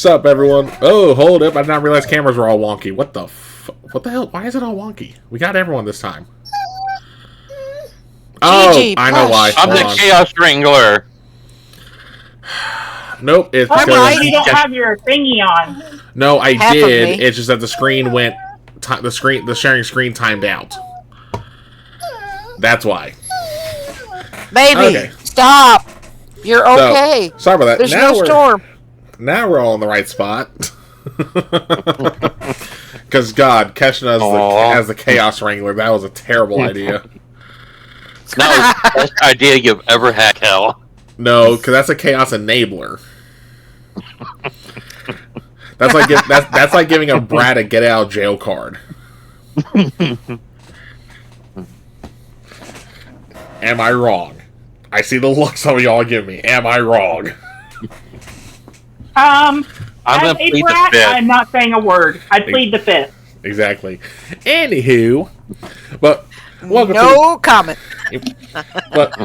Sup, everyone? Oh, hold up! I did not realize cameras were all wonky. What the hell? Why is it all wonky? We got everyone this time. Oh, I know why. I'm Hold the on. Chaos Wrangler. Nope, it's I'm because glad you don't have your thingy on. no, I Half of did. me. It's just that the screen went. The sharing screen timed out. That's why. Baby, Okay. stop. You're okay. So, sorry about that. There's now no we're, storm. Now we're all in the right spot. Because God, catching us as the Chaos Wrangler, that was a terrible idea. That was the best idea you've ever had, Kel. No, because that's a Chaos Enabler. That's like giving a brat a get out of jail card. Am I wrong? I see the look some of y'all give me. Am I wrong? I'm As gonna a plead the brat, fifth. I'm not saying a word. I plead the fifth. Exactly. Anywho, but welcome No comment. But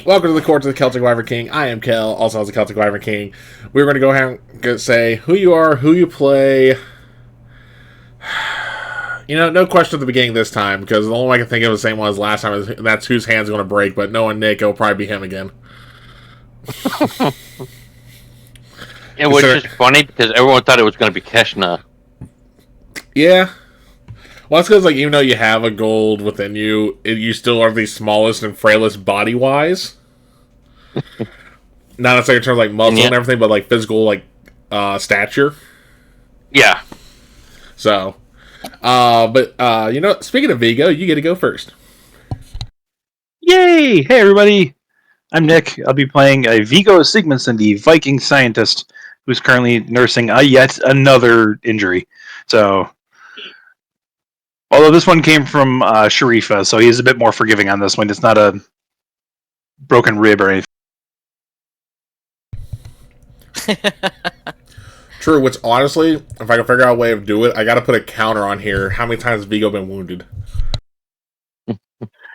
welcome to the Court of the Celtic Wyvern King. I am Kel, also as the Celtic Wyvern King. We're going to go ahead and say who you are, who you play. You know, no question at the beginning this time, because the only one I can think of is the same one as last time, and that's whose hand's going to break, but knowing Nick, it'll probably be him again. It was just funny because everyone thought it was going to be Keshna. Yeah. Well, that's because, like, even though you have a gold within you, you still are the smallest and frailest body-wise. Not necessarily in terms of, like, muscle and everything, but, like, physical, like, stature. Yeah. So, you know, speaking of Vigo, you get to go first. Yay! Hey, everybody. I'm Nick. I'll be playing Vigo Sigmundsson, the Viking scientist who's currently nursing yet another injury. So, although this one came from Sharifa, so he's a bit more forgiving on this one. It's not a broken rib or anything. True, which honestly, if I can figure out a way of doing it, I gotta put a counter on here. How many times has Vigo been wounded?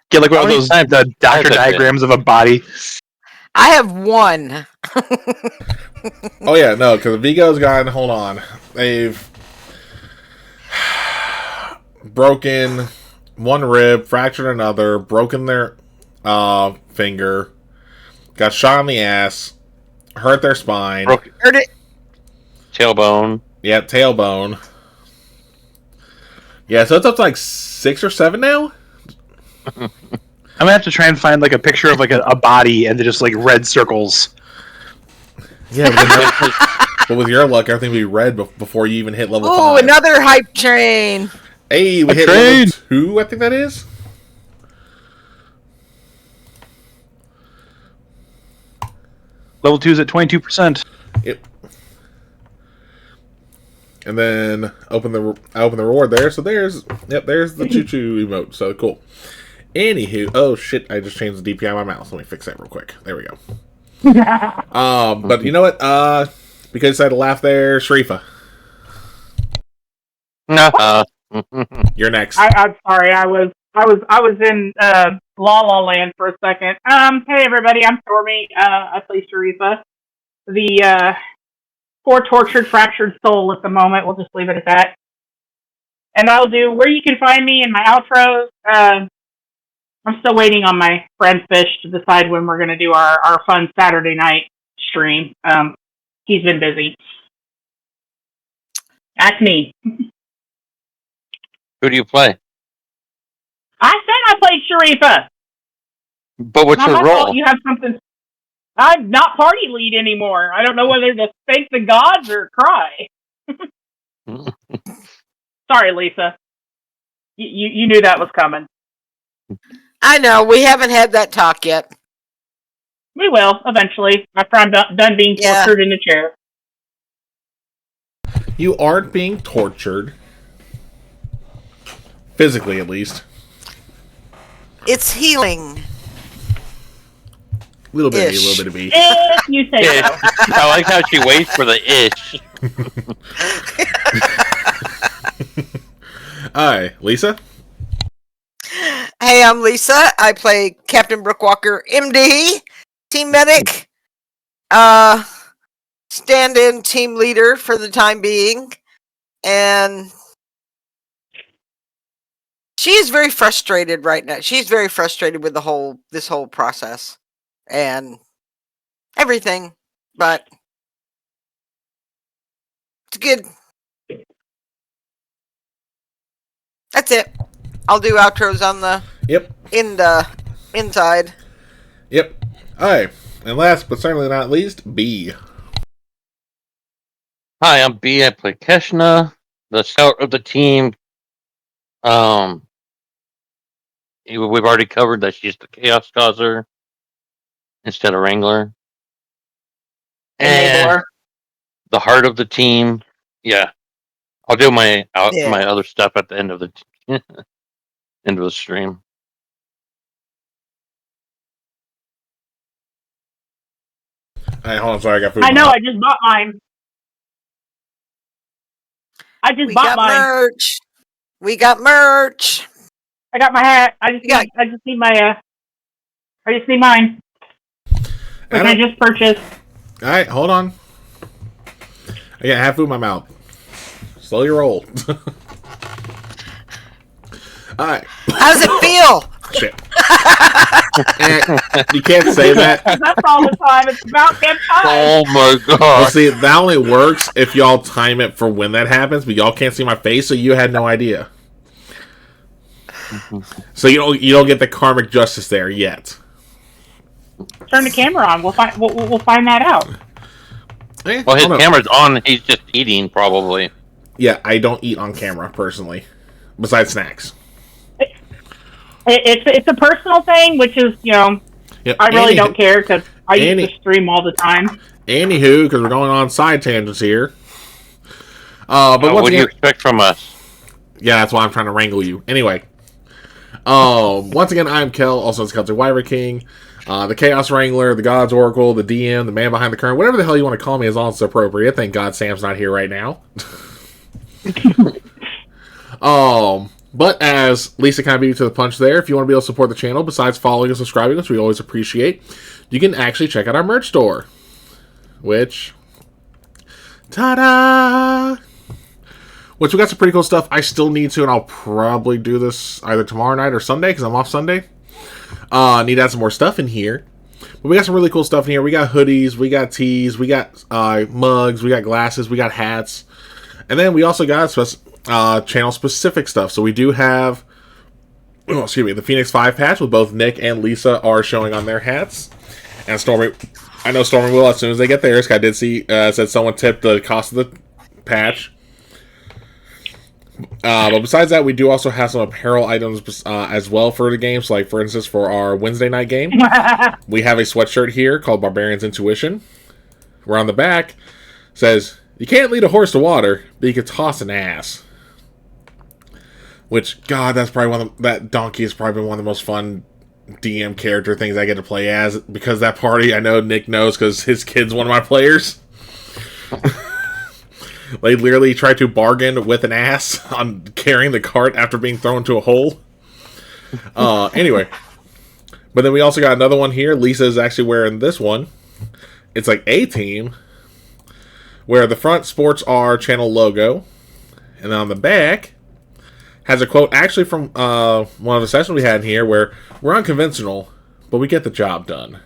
Get like one of those the doctor diagrams of a body. I have one. Oh yeah, no, because Vigo's gotten, hold on, they've broken one rib, fractured another, broken their finger, got shot in the ass, hurt their spine, Heard it. Tailbone. Yeah, tailbone. Yeah, so it's up to like 6 or 7 now. I'm gonna have to try and find like a picture of like a body and just like red circles. Yeah, but with your luck, everything will be red before you even hit level 5. Oh, another hype train. Hey, we hit level 2, I think that is. Level 2 is at 22%. Yep. And then I open the reward there. So there's the choo-choo emote. So cool. Anywho, oh shit, I just changed the DPI on my mouse. Let me fix that real quick. There we go. But you know what? Because I decided to laugh there, Sharifa. You're next. I'm sorry. I was in La La Land for a second. Hey everybody, I'm Stormy. I play Sharifa, the poor tortured, fractured soul at the moment. We'll just leave it at that. And I'll do where you can find me in my outros. I'm still waiting on my friend Fish to decide when we're going to do our fun Saturday night stream. He's been busy. Ask me. Who do you play? I said I played Sharifa. But what's Not your my role? fault. You have something. I'm not party lead anymore. I don't know whether to thank the gods or cry. Sorry, Lisa. You knew that was coming. I know. We haven't had that talk yet. We will, eventually, after I'm done being tortured in a chair. You aren't being tortured. Physically, at least. It's healing. A little bit of me, a little bit of me. If you say so. I like how she waits for the ish. Hi, Lisa. Hey, I'm Lisa. I play Captain Brookwalker, MD, Team Medic. stand-in team leader for the time being, and she is very frustrated right now. She's very frustrated with this whole process and everything, but it's good. That's it. I'll do outros on the inside. Yep. Alright. And last but certainly not least, B. Hi, I'm B. I play Keshna, the scout of the team. We've already covered that she's the chaos causer instead of wrangler. And Enabler. the heart of the team. Yeah, I'll do my Yeah. other stuff at the end of the end of the stream. Alright, hold on, sorry, I got food. I know, I just bought mine. I just We bought got mine. merch. We got merch. I got my hat. I just need my I just need mine. Which I just purchased. Alright, hold on. I got half food in my mouth. Slow your roll. Alright. How does it feel? Shit. You can't say that. That's all the time. It's about damn time. Oh my god. Well, see, that only works if y'all time it for when that happens, but y'all can't see my face, so you had no idea. So you don't get the karmic justice there yet. Turn the camera on. We'll find that out. Well, his camera's on. He's just eating, probably. Yeah, I don't eat on camera, personally. Besides snacks. It's a personal thing, which is, Yep. I really don't care, because I used to stream all the time. Anywho, because we're going on side tangents here. But what do you expect from us? Yeah, that's why I'm trying to wrangle you. Anyway. Once again, I'm Kel, also it's Celtic Wyvern King, the Chaos Wrangler, the God's Oracle, the DM, the man behind the curtain, whatever the hell you want to call me, as long as it's appropriate. Thank God Sam's not here right now. But as Lisa kind of beat you to the punch there, if you want to be able to support the channel, besides following and subscribing, which we always appreciate, you can actually check out our merch store. Which, ta-da! Which we got some pretty cool stuff. I still need to, and I'll probably do this either tomorrow night or Sunday, because I'm off Sunday. Need to add some more stuff in here. But we got some really cool stuff in here. We got hoodies, we got tees, we got mugs, we got glasses, we got hats. And then we also got channel-specific stuff. So we do have, the Phoenix 5 patch with both Nick and Lisa are showing on their hats. And Stormy, I know Stormy will as soon as they get theirs. I did see, said someone tipped the cost of the patch. But besides that, we do also have some apparel items as well for the games. Like, for instance, for our Wednesday night game, we have a sweatshirt here called Barbarian's Intuition. Where on the back says, "You can't lead a horse to water, but you can toss an ass." Which, God, that's probably that donkey has probably been one of the most fun DM character things I get to play as. Because that party, I know Nick knows because his kid's one of my players. They literally tried to bargain with an ass on carrying the cart after being thrown into a hole. Anyway. But then we also got another one here. Lisa is actually wearing this one. It's like A-Team. Where the front sports our channel logo. And on the back has a quote actually from one of the sessions we had in here where we're unconventional, but we get the job done.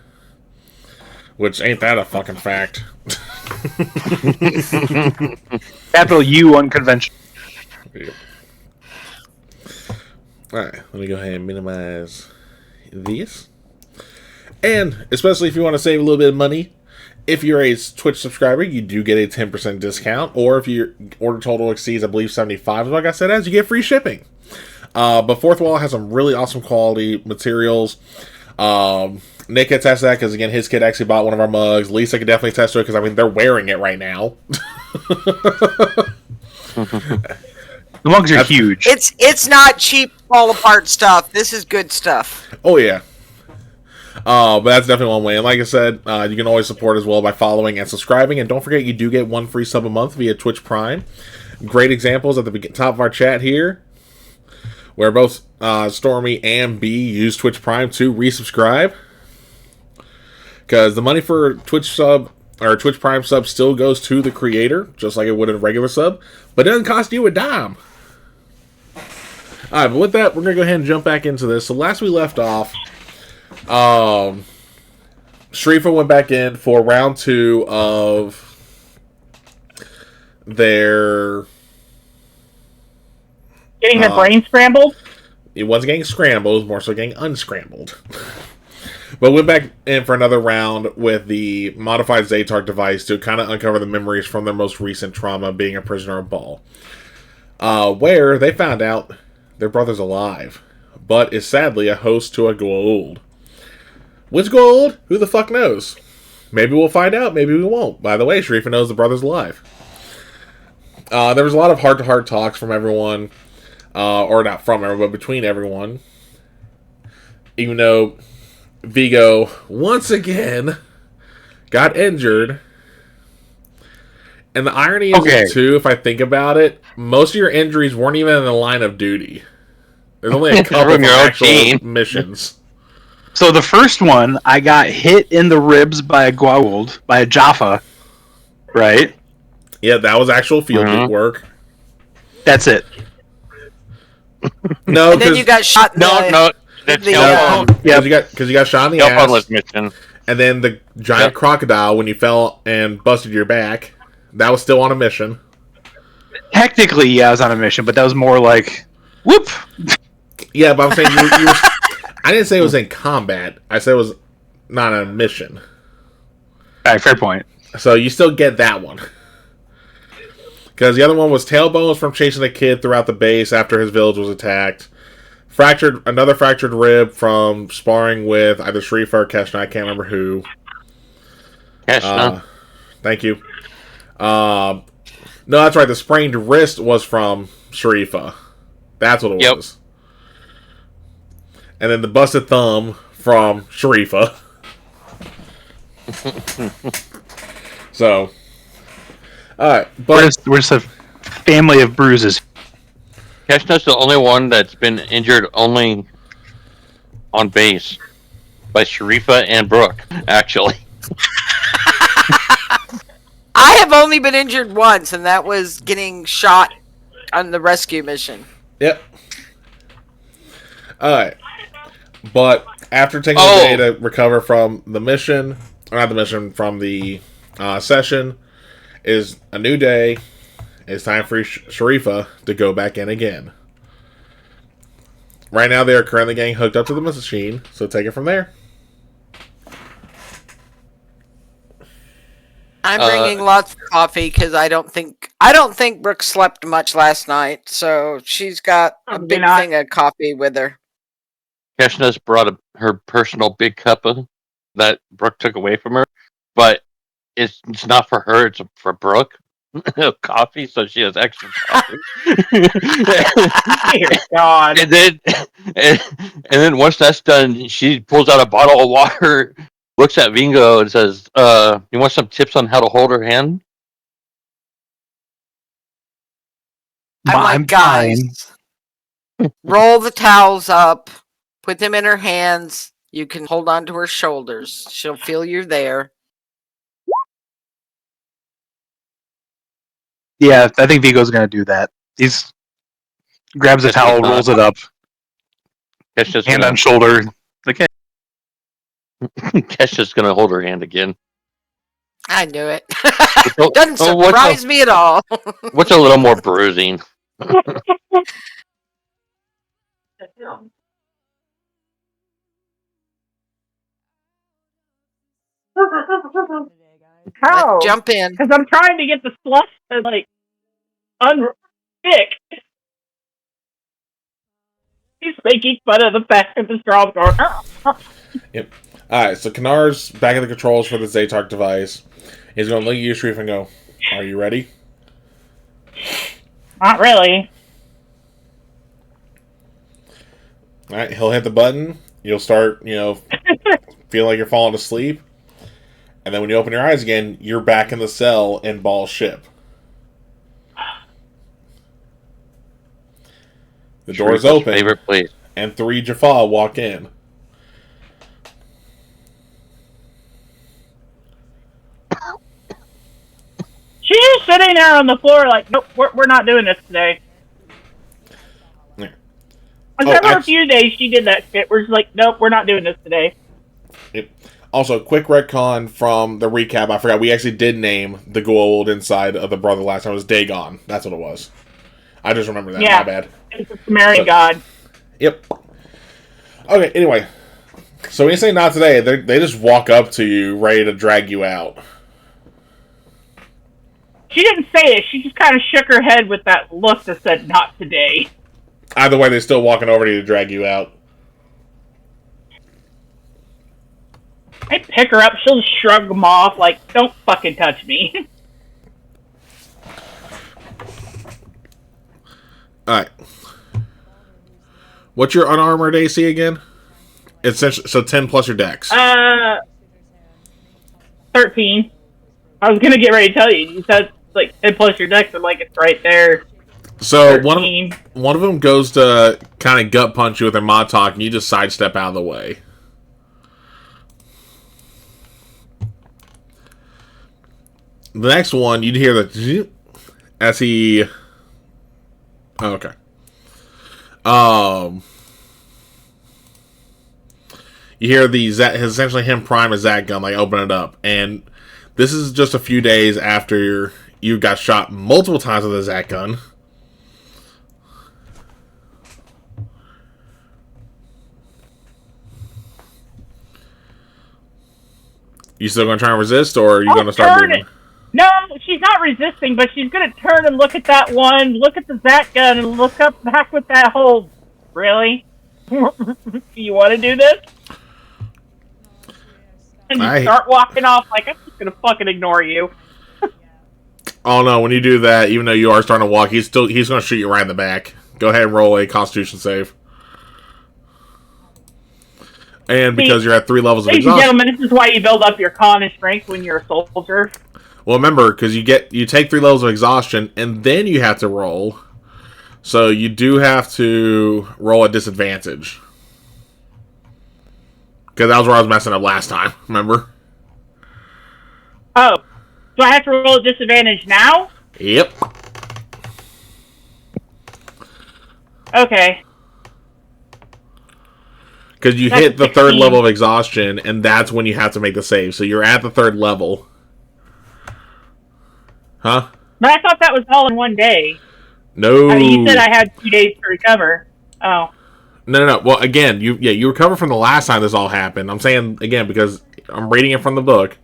Which ain't that a fucking fact. Capital U unconventional. Alright, let me go ahead and minimize these. And, especially if you want to save a little bit of money, if you're a Twitch subscriber, you do get a 10% discount. Or if your order total exceeds, I believe, 75 is what I said as, you get free shipping. But Fourth Wall has some really awesome quality materials. Nick can test that because, again, his kid actually bought one of our mugs. Lisa can definitely test it because, I mean, they're wearing it right now. The mugs are huge. It's not cheap, fall apart stuff. This is good stuff. Oh, yeah. But that's definitely one way. And like I said, you can always support as well by following and subscribing. And don't forget, you do get one free sub a month via Twitch Prime. Great examples at the top of our chat here, where both Stormy and B use Twitch Prime to resubscribe. Because the money for Twitch sub or Twitch Prime sub still goes to the creator, just like it would in a regular sub, but it doesn't cost you a dime. Alright, but with that, we're going to go ahead and jump back into this. So last we left off, Sharifa went back in for round 2 of their... Getting their brain scrambled? It wasn't getting scrambled, it was more so getting unscrambled. But went back in for another round with the modified Zaytark device to kind of uncover the memories from their most recent trauma, being a prisoner of Baal. Where they found out their brother's alive, but is sadly a host to a Goa'uld. Which Goa'uld? Who the fuck knows? Maybe we'll find out, maybe we won't. By the way, Sharifa knows the brother's alive. There was a lot of heart-to-heart talks from everyone, or not from everyone, but between everyone. Even though Vigo, once again, got injured. And the irony is, too, if I think about it, most of your injuries weren't even in the line of duty. There's only a couple of actual missions. So the first one, I got hit in the ribs by a Goa'uld, by a Jaffa, right? Yeah, that was actual field work. That's it. No, and then you got shot. No, that's yeah, because you got shot in the ass. Mission. And then the giant crocodile, when you fell and busted your back, that was still on a mission. Technically, yeah, I was on a mission, but that was more like, whoop. Yeah, but I'm saying you were, I didn't say it was in combat. I said it was not a mission. All right, fair point. So you still get that one. Because the other one was tailbones from chasing a kid throughout the base after his village was attacked. Another fractured rib from sparring with either Sharifa or Keshna. I can't remember who. Keshna. Thank you. No, that's right. The sprained wrist was from Sharifa. That's what it was. And then the busted thumb from Sharifa. So, alright, but we're just a family of bruises. Keshna's the only one that's been injured only on base by Sharifa and Brooke, actually. I have only been injured once, and that was getting shot on the rescue mission. Yep. Alright. But after taking a day to recover from the mission, or not the mission, from the session, is a new day. It's time for Sharifa to go back in again. Right now, they are currently getting hooked up to the machine, so take it from there. I'm bringing lots of coffee because I don't think Brooke slept much last night, so she's got a big thing of coffee with her. Keshna's brought her personal big cup that Brooke took away from her, but it's not for her; it's for Brooke. Coffee, so she has extra coffee. Dear God! And then once that's done, she pulls out a bottle of water, looks at Vingo, and says, "You want some tips on how to hold her hand?" I'm like, guys, roll the towels up, put them in her hands. You can hold on to her shoulders. She'll feel you're there. Yeah, I think Vigo's gonna do that. He grabs a towel, rolls it up, hand on shoulder. Okay. Kesha's gonna hold her hand again. I knew it. Doesn't surprise me at all. What's a little more bruising? How? Jump in. Because I'm trying to get the slush to, like, unstick. He's making fun of the fact that the straw's going, Yep. Alright, so Kanar's back at the controls for the Zaytark device. He's going to look at you, Sharif, and go, "Are you ready?" Not really. Alright, he'll hit the button. You'll start, feel like you're falling asleep. And then when you open your eyes again, you're back in the cell in Baal's ship. The door's open, favorite place. And 3 Jaffa walk in. sitting there on the floor like, nope, we're not doing this today. Yeah. There were a few days she did that shit. We're just like, nope, we're not doing this today. Yep. Also, quick retcon from the recap. I forgot we actually did name the gold inside of the brother last time. It was Dagon. That's what it was. I just remember that. Yeah. My bad. It's a Sumerian god. Yep. Okay, anyway. So when you say not today, they just walk up to you, ready to drag you out. She didn't say it. She just kind of shook her head with that look that said, not today. Either way, they're still walking over to you to drag you out. I pick her up, she'll just shrug them off, like, don't fucking touch me. Alright. What's your unarmored AC again? It's so 10 plus your dex. 13. I was gonna get ready to tell you. You said, like, 10 plus your dex, and, like, it's right there. So, one of them goes to kind of gut punch you with their mod talk, and you just sidestep out of the way. The next one, you'd hear the as he. Oh, okay. You hear essentially him prime a Zat gun, like open it up, and this is just a few days after you got shot multiple times with a Zat gun. You still gonna try and resist, or are you gonna start moving? No, she's not resisting, but she's gonna turn and look at that one, look at the Zat gun, and look up back with that whole. Really? Do you want to do this? And you start walking off like, I'm just gonna fucking ignore you. Oh no! When you do that, even though you are starting to walk, he's gonna shoot you right in the back. Go ahead and roll a Constitution save. And because you're at 3 levels of exhaustion. Ladies and gentlemen, this is why you build up your con and strength when you're a soldier. Well, remember, because you take 3 levels of exhaustion, and then you have to roll. So you do have to roll at disadvantage. Because that was where I was messing up last time, remember? Oh. Do I have to roll at disadvantage now? Yep. Okay. Because you hit the 3rd level of exhaustion, and that's when you have to make the save. So you're at the 3rd level. Huh? But I thought that was all in one day. No. I mean, you said I had 2 days to recover. Oh. No. Well, again, you recovered from the last time this all happened. I'm saying, again, because I'm reading it from the book.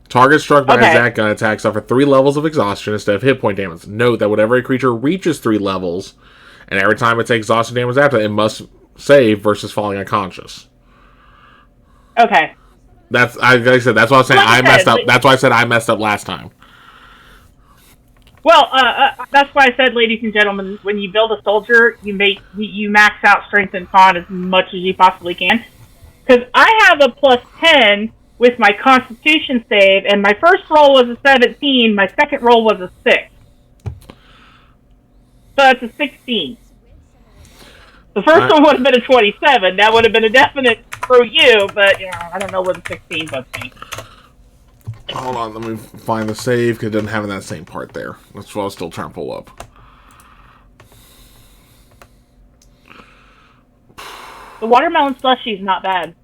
Target struck by a Zat gun attack suffer 3 levels of exhaustion instead of hit point damage. Note that whenever a creature reaches 3 levels, and every time it takes exhaustion damage after, it must save versus falling unconscious. Okay. Like I said, that's what I was saying. I messed up. That's why I said I messed up last time. Well, that's why I said, ladies and gentlemen, when you build a soldier, you max out strength and con as much as you possibly can. Because I have a plus 10 with my Constitution save, and my first roll was a 17, my second roll was a 6. So that's a 16. The first one would have been a 27. That would have been a definite for you, but I don't know what a 16 was. Hold on, let me find the save because it doesn't have that same part there. That's what I was still trying to pull up. The watermelon slushie is not bad.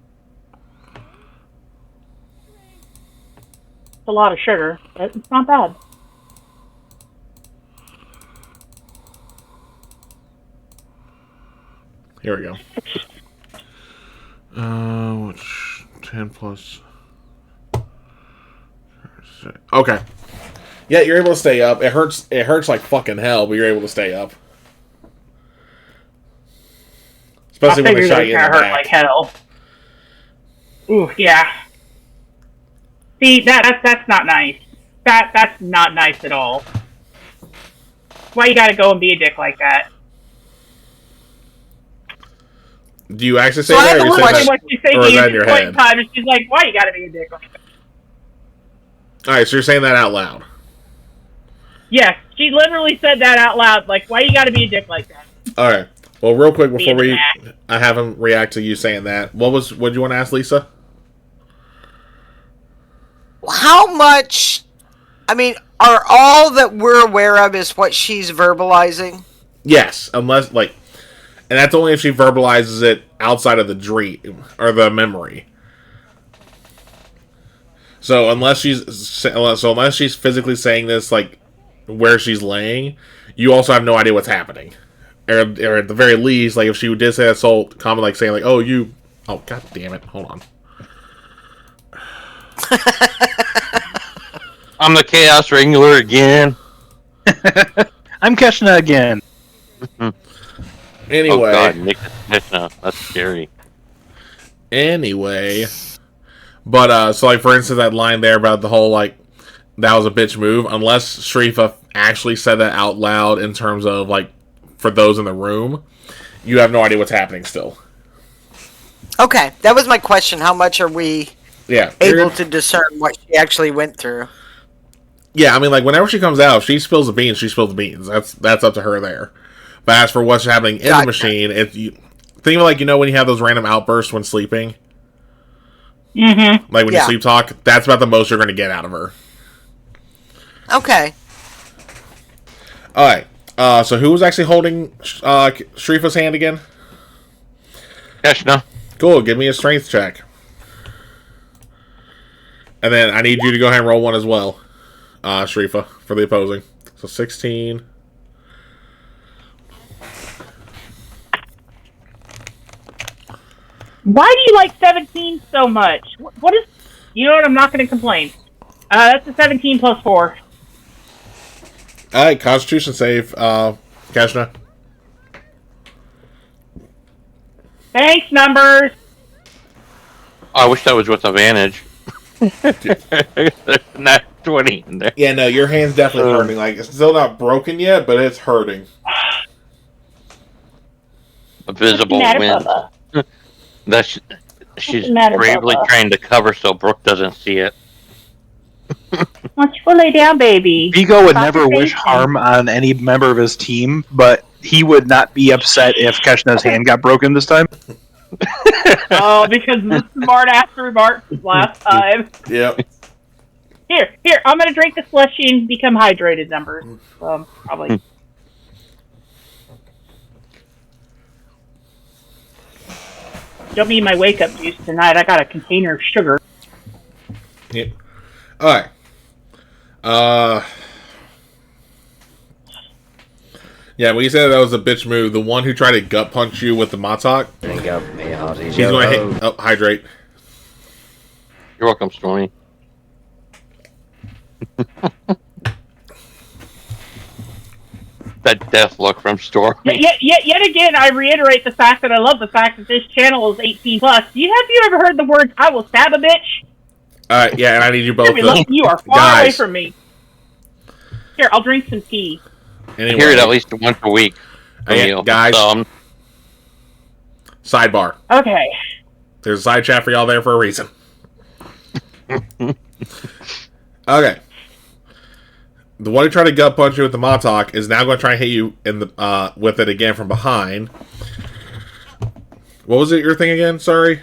It's a lot of sugar, but it's not bad. Here we go. Which 10 plus. Okay. Yeah, you're able to stay up. It hurts like fucking hell, but you're able to stay up. Especially when they shot you in the back. Like hell. Ooh, yeah. See, that's not nice. That's not nice at all. Why you gotta go and be a dick like that? Do you actually say that, or you say that in your head? And she's like, why you gotta be a dick like that? Alright, so you're saying that out loud. Yes, she literally said that out loud. Like, why you gotta be a dick like that? Alright. Well, real quick before I have him react to you saying that, what did you want to ask, Lisa? How much? I mean, Are all that we're aware of is what she's verbalizing? Yes, unless and that's only if she verbalizes it outside of the dream or the memory. So unless she's physically saying this like where she's laying, you also have no idea what's happening. Or at the very least, like if she did say that soul comment, like saying like, "Oh, you, oh god damn it, hold on." I'm the Chaos Wrangler again. I'm Keshna again. Anyway, Oh god, Nick Keshna. That's scary. Anyway, but so like for instance, that line there about the whole like that was a bitch move. Unless Shrifa actually said that out loud in terms of like for those in the room, you have no idea what's happening still. Okay, that was my question. How much are we able to discern what she actually went through? Yeah, I mean, like whenever she comes out, if she spills the beans, she spills the beans. That's up to her there. But as for what's happening in the machine, think of like when you have those random outbursts when sleeping. Mm-hmm. Like when you sleep talk, that's about the most you're going to get out of her. Okay. All right. So who was actually holding Shrifa's hand again? Keshna. Cool. Give me a strength check. And then I need you to go ahead and roll one as well, Shrifa, for the opposing. So 16. Why do you like 17 so much? What is... You know what? I'm not going to complain. That's a 17 plus 4. Alright, Constitution save, Keshna. Thanks, numbers! I wish that was with advantage. Not 20 in there. Yeah, no, your hand's definitely hurting. Like, it's still not broken yet, but it's hurting. A visible wind. She's bravely trying to cover so Brooke doesn't see it. Why don't you go lay down, baby? Vigo would never wish harm on any member of his team, but he would not be upset if Keshna's hand got broken this time. Oh, because the smart ass remarks last time. Yep. Here, I'm gonna drink the slushy and become hydrated, numbers. Probably. Don't need my wake up juice tonight. I got a container of sugar. Yep. Alright. Yeah, when you said that was a bitch move, the one who tried to gut punch you with the Matok, he's going to hydrate. You're welcome, Stormy. That death look from Stormy. Yet again, I reiterate the fact that I love the fact that this channel is 18 plus. Have you ever heard the words "I will stab a bitch"? Yeah, and I need you both. You are far away from me. Here, I'll drink some tea. Anyway, I hear it at least once a week. Guys, sidebar. Okay. There's a side chat for y'all there for a reason. Okay. The one who tried to gut punch you with the Matok is now going to try and hit you in the with it again from behind. What was it? Your thing again? Sorry.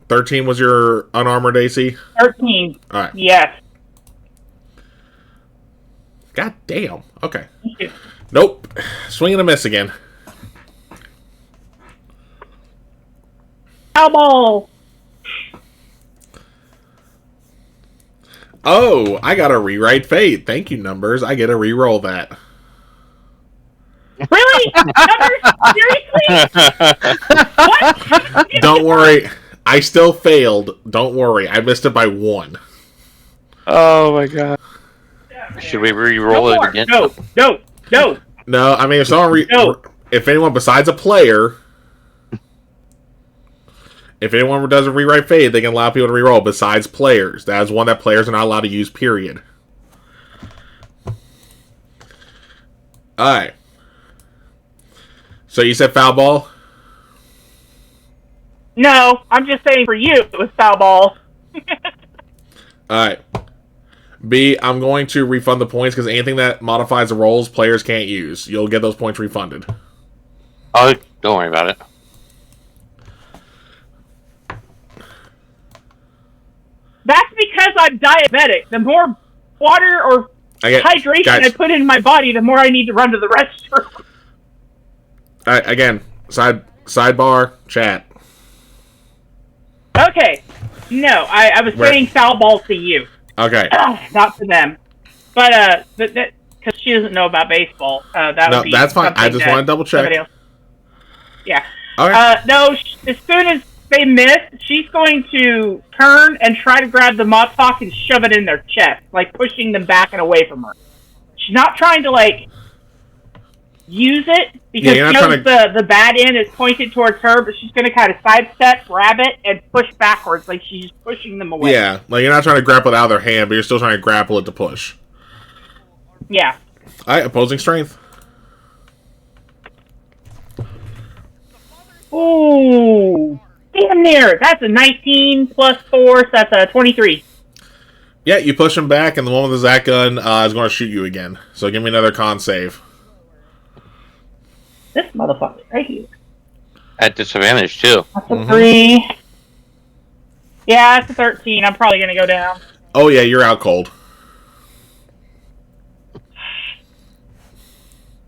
13 was your unarmored AC? 13. All right. Yes. God damn. Okay. Nope. Swing and a miss again. Foul. Oh, I got to rewrite fate. Thank you, numbers. I get to re-roll that. Really? Seriously? What? Don't worry. I still failed. Don't worry. I missed it by 1. Oh my god. Should we re-roll it again? No. No, I mean, if anyone besides a player, if anyone does a rewrite fade, they can allow people to re-roll besides players. That is one that players are not allowed to use, period. Alright. So you said foul ball? No, I'm just saying for you it was foul ball. Alright. B, I'm going to refund the points because anything that modifies the rolls, players can't use. You'll get those points refunded. Oh, don't worry about it. That's because I'm diabetic. The more water or hydration I put in my body, the more I need to run to the restroom. Again, sidebar, chat. Okay. No, I was saying foul ball to you. Okay. Not to them. But, because she doesn't know about baseball. That's fine. I just want to double check. Yeah. Okay. No, as soon as they miss, she's going to turn and try to grab the mop sock and shove it in their chest, like pushing them back and away from her. She's not trying to, like, use it because she knows the bad end is pointed towards her, but she's going to kind of sidestep, grab it, and push backwards, like she's just pushing them away. Yeah, like you're not trying to grapple it out of their hand, but you're still trying to grapple it to push. Yeah. Alright, opposing strength. Ooh, damn near. That's a 19 plus 4, so that's a 23. Yeah, you push him back, and the one with the Zach gun is going to shoot you again. So give me another con save. This motherfucker right here. At disadvantage, too. That's a 3. Yeah, that's a 13. I'm probably going to go down. Oh, yeah, you're out cold.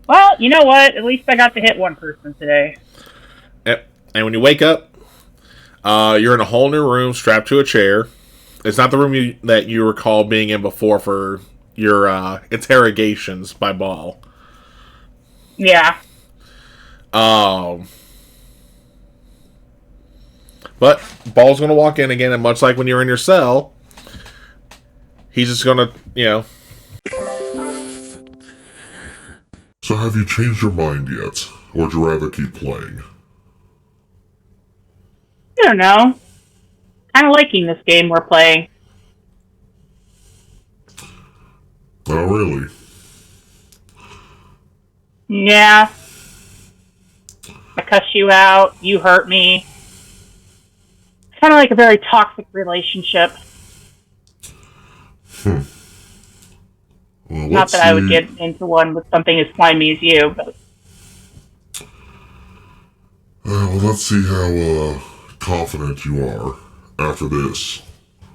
Well, you know what? At least I got to hit one person today. Yep. And when you wake up, you're in a whole new room strapped to a chair. It's not the room that you recall being in before for your interrogations by Ball. Yeah. But Ball's going to walk in again, and much like when you're in your cell, he's just going to, So have you changed your mind yet? Or would you rather keep playing? I don't know. Kind of liking this game we're playing. Oh, really? Yeah. I cuss you out. You hurt me. It's kind of like a very toxic relationship. Well, not that I would get into one with something as slimy as you, but... well, let's see how confident you are after this.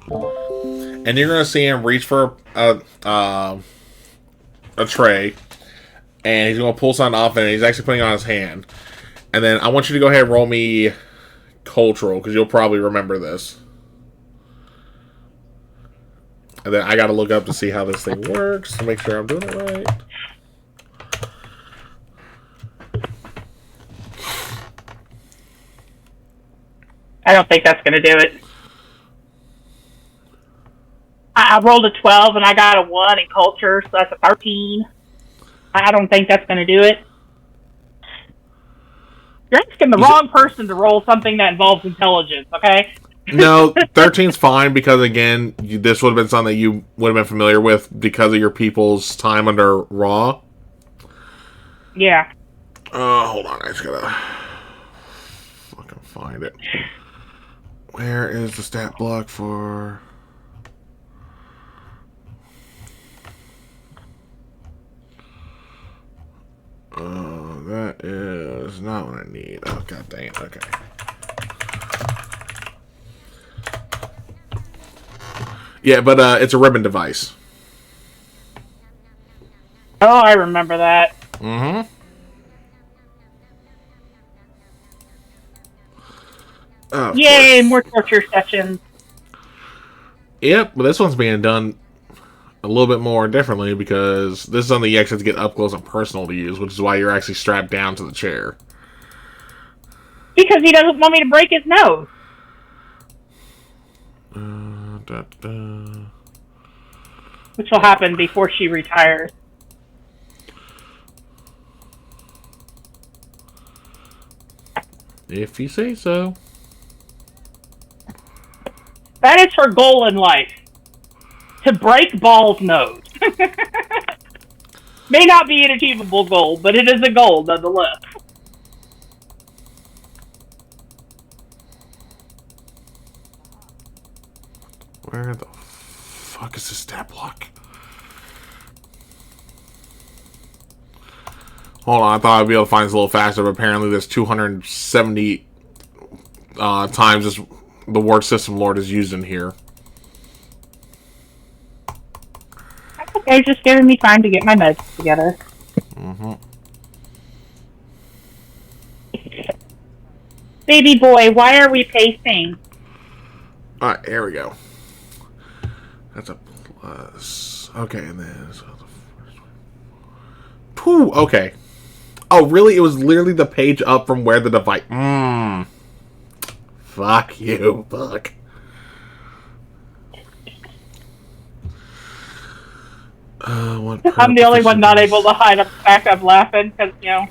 And you're going to see him reach for a tray, and he's going to pull something off, and he's actually putting it on his hand. And then I want you to go ahead and roll me cultural, because you'll probably remember this. And then I got to look up to see how this thing works to make sure I'm doing it right. I don't think that's going to do it. I rolled a 12 and I got a 1 in culture, so that's a 13. I don't think that's going to do it. You're asking the wrong person to roll something that involves intelligence, okay? No, 13's fine because, again, this would have been something that you would have been familiar with because of your people's time under Raw. Yeah. Hold on, I just gotta fucking find it. Where is the stat block for... that is not what I need. Oh, god dang it, okay. Yeah, but it's a ribbon device. Oh, I remember that. Mm-hmm. Oh, yay, more torture sessions. Yep, but this one's being done a little bit more differently because this is something you actually have to get up close and personal to use, which is why you're actually strapped down to the chair. Because he doesn't want me to break his nose. Which will happen before she retires. If you say so. That is her goal in life. To break Ball's nose. May not be an achievable goal, but it is a goal nonetheless. Where the fuck is this stat block? Hold on, I thought I'd be able to find this a little faster, but apparently there's 270 times this, the word System Lord is used in here. Okay, just giving me time to get my meds together. Mm-hmm. Baby boy, why are we pacing? Alright, here we go. That's a plus. Okay, and then... Pooh, okay. Oh, really? It was literally the page up from where the device... Fuck you. Fuck. I'm the only one not able to hide up back up laughing because, trying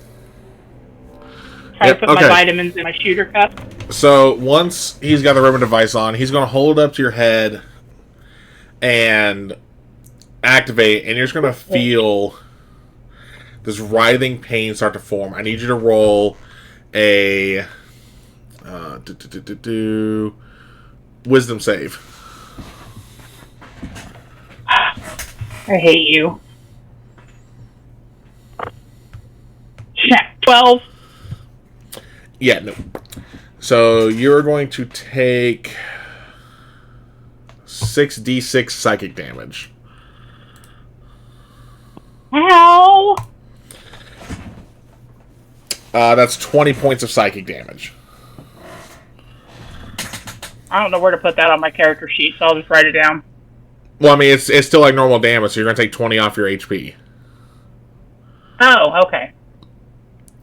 to put my vitamins in my shooter cup. So, once he's got the ribbon device on, he's going to hold it up to your head and activate, and you're just going to feel this writhing pain start to form. I need you to roll a wisdom save. I hate you. 12. Yeah, no. So you're going to take 6d6 psychic damage. Ow! That's 20 points of psychic damage. I don't know where to put that on my character sheet, so I'll just write it down. Well, I mean, it's still like normal damage, so you're going to take 20 off your HP. Oh, okay.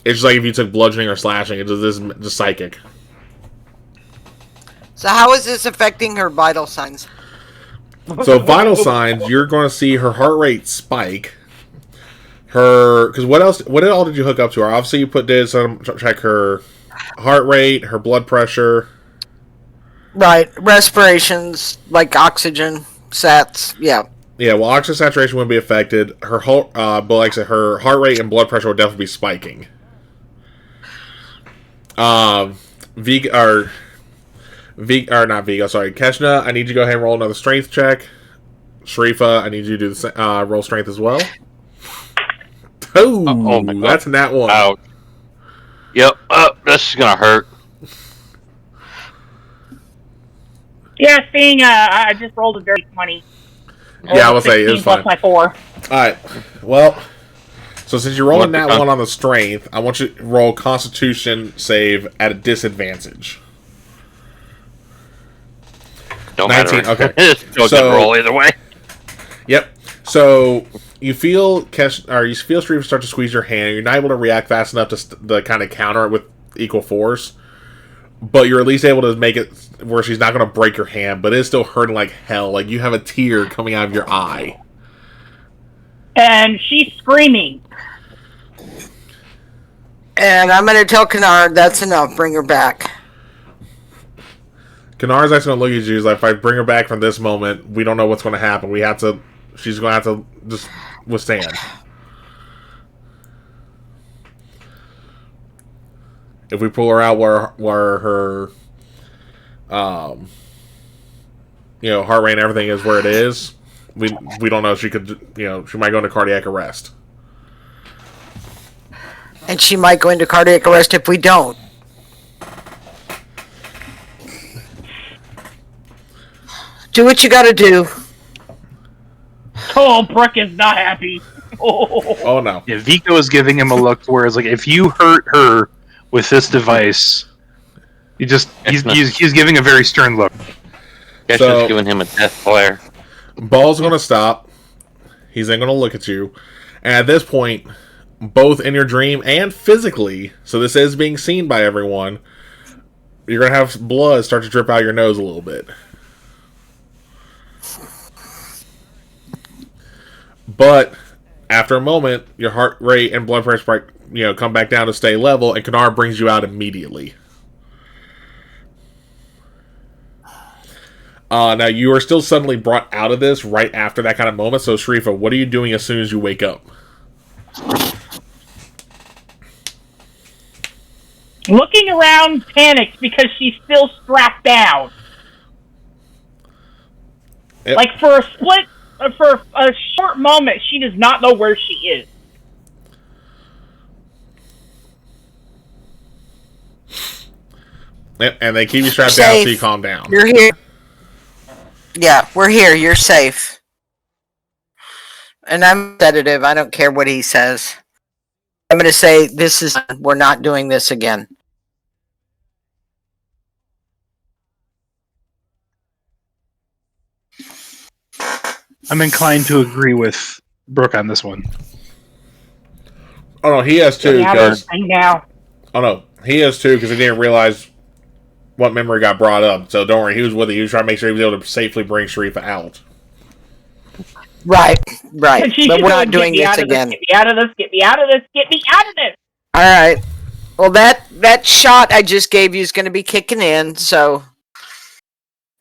It's just like if you took bludgeoning or slashing, it's just psychic. So how is this affecting her vital signs? So vital signs, you're going to see her heart rate spike. Because what all did you hook up to her? Obviously, you did some check her heart rate, her blood pressure. Right, respirations, like oxygen, sats, yeah. Yeah, well, oxygen saturation wouldn't be affected. Her but like I said, her heart rate and blood pressure would definitely be spiking. Not Vigo, sorry. Keshna, I need you to go ahead and roll another strength check. Sharifa, I need you to do the roll strength as well. Oh, that's a nat 1. Ouch. Yep, this is gonna hurt. Yeah, seeing, I just rolled a dirty 20. Yeah, I will say, it was fine. Plus my 4. Alright, well, so since you're rolling that 1 on the strength, I want you to roll Constitution save at a disadvantage. Don't 19, matter. Okay. It's still a good roll either way. Yep. So you feel Sharifa start to squeeze your hand. You're not able to react fast enough to kind of counter it with equal force, but you're at least able to make it where she's not going to break your hand, but it's still hurting like hell. Like you have a tear coming out of your eye. And she's screaming. And I'm going to tell Kennard that's enough. Bring her back. Kennard's actually going to look at you. He's like, if I bring her back from this moment, we don't know what's going to happen. She's going to have to just withstand. If we pull her out where her heart rate and everything is where it is, we don't know if she could, she might go into cardiac arrest. And she might go into cardiac arrest if we don't. Do what you gotta do. Oh, Brooke is not happy. Oh no. Yeah, Vico is giving him a look where it's like, if you hurt her with this device, he's giving a very stern look. Guess just giving him a death glare. Ball's gonna stop. He's then gonna look at you. And at this point, both in your dream and physically, so this is being seen by everyone, you're gonna have blood start to drip out your nose a little bit. But after a moment, your heart rate and blood pressure, come back down to stay level, and Kennard brings you out immediately. Now, you are still suddenly brought out of this right after that kind of moment. So, Sharifa, what are you doing as soon as you wake up? Looking around, panicked because she's still strapped down. Yep. Like, for a short moment, she does not know where she is. Yep, and they keep you strapped down so you calm down. You're here. Yeah, we're here. You're safe. And I'm sedative. I don't care what he says. I'm going to say we're not doing this again. I'm inclined to agree with Brooke on this one. Oh no, he has too. Yeah, Because now. oh no, he has too because he didn't realize what memory got brought up. So don't worry, he was with it. He was trying to make sure he was able to safely bring Sharifa out. Right. And she But should we're go not and doing this again. Get me out of this. Get me out of this. Get me out of this. All right. Well, that shot I just gave you is going to be kicking in, so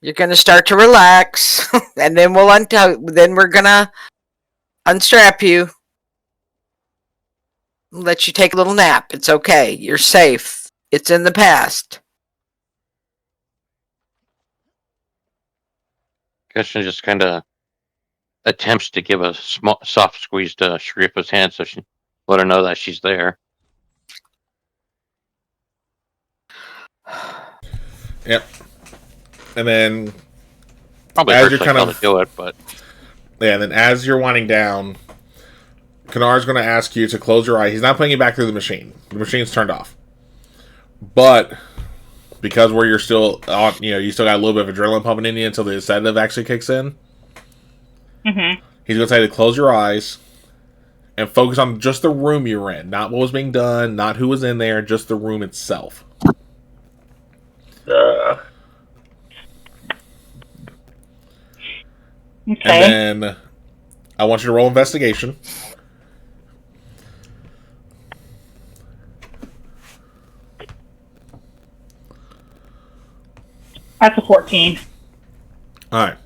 you're going to start to relax, and then then we're going to unstrap you, let you take a little nap. It's okay. You're safe. It's in the past. Krishna just kind of attempts to give a soft squeeze to Sharifa's hand so she let her know that she's there. Yep. And then Probably as hurts you're like kind hell of to do it, but yeah. And then as you're winding down, Kanar's going to ask you to close your eye. He's not putting you back through the machine. The machine's turned off. But because where you're still on, you still got a little bit of adrenaline pumping in you until the sedative actually kicks in. Mm-hmm. He's going to tell you to close your eyes and focus on just the room you're in. Not what was being done, not who was in there, just the room itself. Okay. And then I want you to roll investigation. That's a 14. Alright.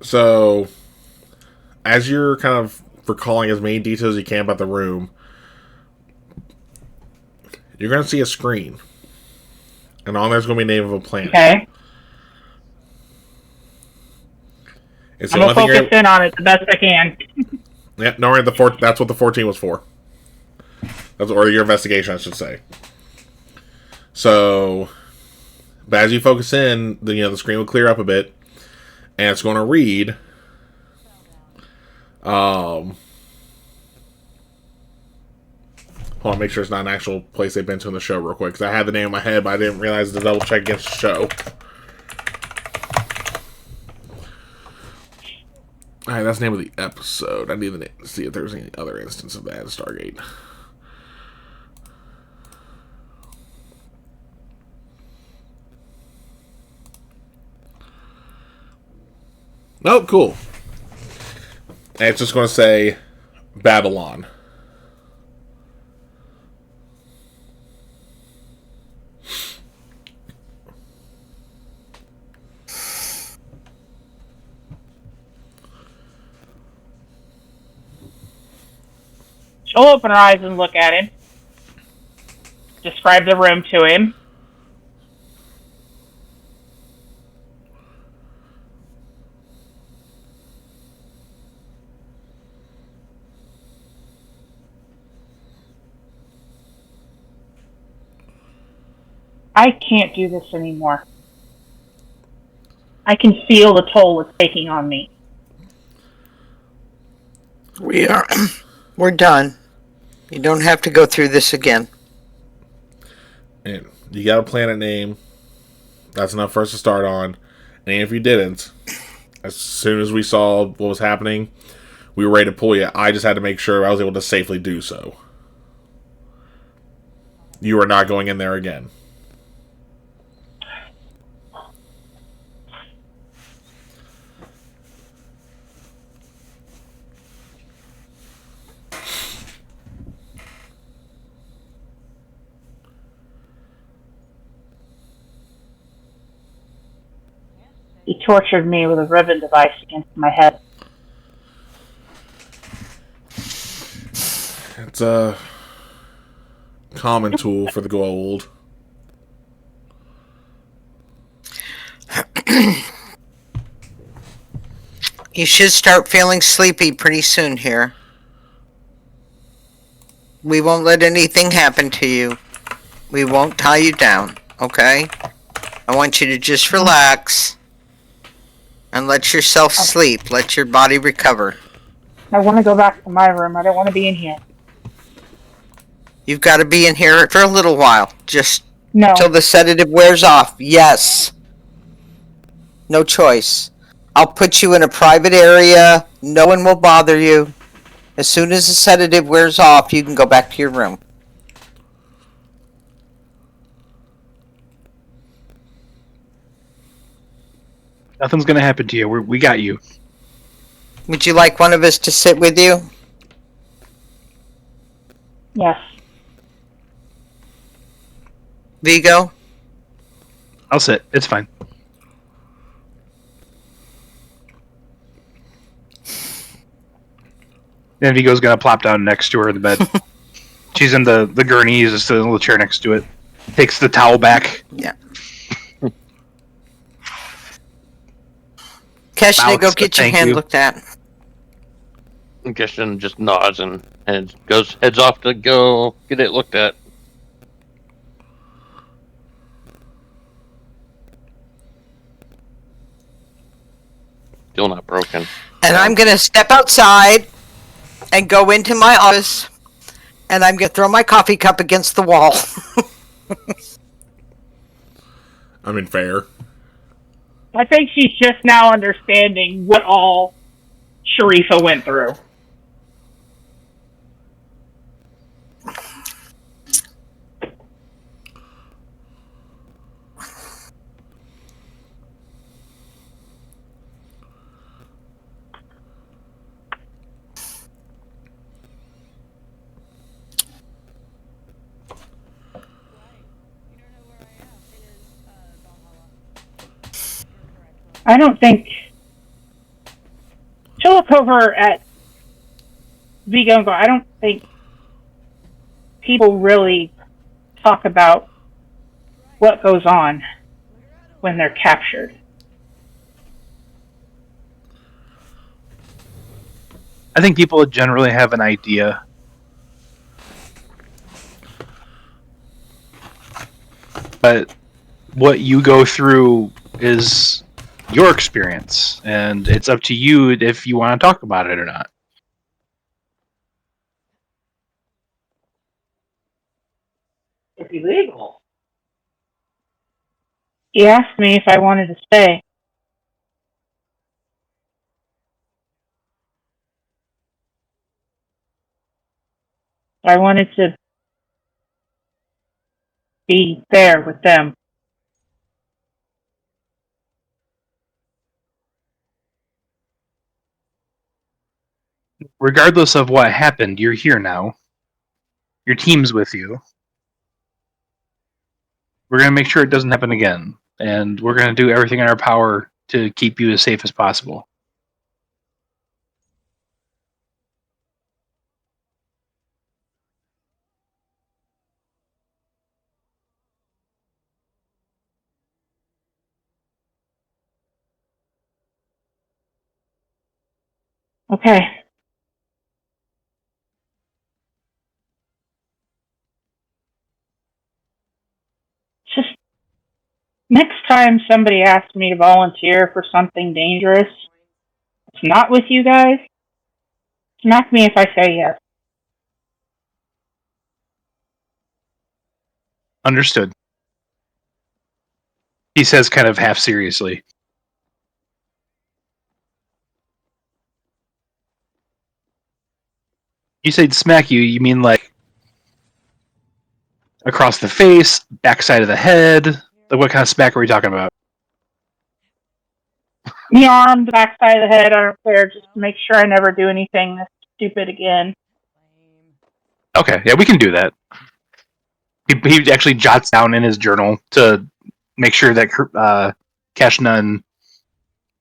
So, as you're kind of recalling as many details as you can about the room, you're going to see a screen. And on there's going to be the name of a planet. Okay. It's I'm the going to only thing focus in on it the best I can. Yeah, no, that's what the 14 was for. Or your investigation, I should say. So, but as you focus in, the screen will clear up a bit, and it's going to read. Hold on, make sure it's not an actual place they've been to in the show real quick, because I had the name in my head, but I didn't realize to double check against the show. Alright, that's the name of the episode. I need to see if there's any other instance of that in Stargate. Oh, cool. And it's just going to say Babylon. She'll open her eyes and look at him. Describe the room to him. I can't do this anymore. I can feel the toll it's taking on me. We're done. You don't have to go through this again. And you got a planet name. That's enough for us to start on. And if you didn't, as soon as we saw what was happening, we were ready to pull you. I just had to make sure I was able to safely do so. You are not going in there again. He tortured me with a ribbon device against my head. It's a common tool for the Goa'uld. You should start feeling sleepy pretty soon here. We won't let anything happen to you. We won't tie you down, okay? I want you to just relax. And let yourself sleep. Let your body recover. I want to go back to my room. I don't want to be in here. You've got to be in here for a little while. Just No. till the sedative wears off. Yes. No choice. I'll put you in a private area. No one will bother you. As soon as the sedative wears off, you can go back to your room. Nothing's gonna happen to you. We got you. Would you like one of us to sit with you? Yes. Vigo? I'll sit. It's fine. Then Vigo's gonna plop down next to her in the bed. She's in the gurney, uses the little chair next to it. Takes the towel back. Yeah. Keshna, go get your Thank hand you. looked at. Christian just nods and heads off to go get it looked at. Still not broken. And I'm going to step outside and go into my office, and I'm going to throw my coffee cup against the wall. I mean, fair. I think she's just now understanding what all Sharifa went through. I don't think she'll look over at Vigo and go, I don't think people really talk about what goes on when they're captured. I think people generally have an idea. But what you go through is your experience, and it's up to you if you want to talk about it or not. It's illegal. He asked me if I wanted to stay. I wanted to be there with them. Regardless of what happened, you're here now. Your team's with you. We're going to make sure it doesn't happen again, and we're going to do everything in our power to keep you as safe as possible. Okay. Just next time somebody asks me to volunteer for something dangerous, it's not with you guys. Smack me if I say yes. Understood. He says kind of half seriously. You say smack you, you mean like across the face, backside of the head? Like what kind of smack are we talking about? The arm, the backside of the head, I don't care. Just to make sure I never do anything that's stupid again. Okay, yeah, we can do that. He actually jots down in his journal to make sure that Keshna and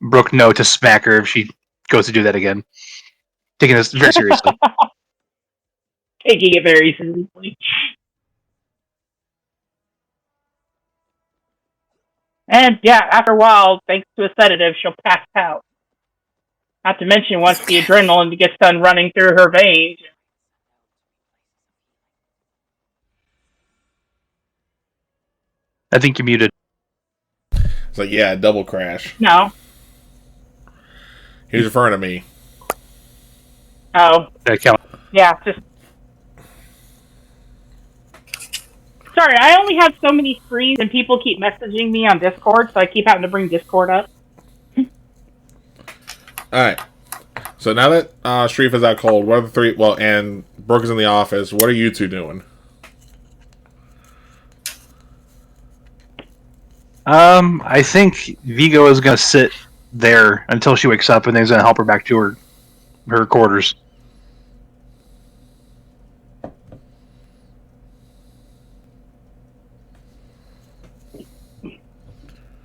Brooke know to smack her if she goes to do that again. Taking this very seriously. Taking it very seriously. And yeah, after a while, thanks to a sedative, she'll pass out. Not to mention, once the adrenaline gets done running through her veins. I think you're muted. It's like, yeah, double crash. No. He was referring to me. Oh, Cal- yeah, just... Sorry, I only have so many screens and people keep messaging me on Discord, so I keep having to bring Discord up. Alright. So now that Sharif is out cold, what are the three... Well, and Brooke is in the office, what are you two doing? I think Vigo is gonna sit there until she wakes up, and then he's gonna help her back to her quarters.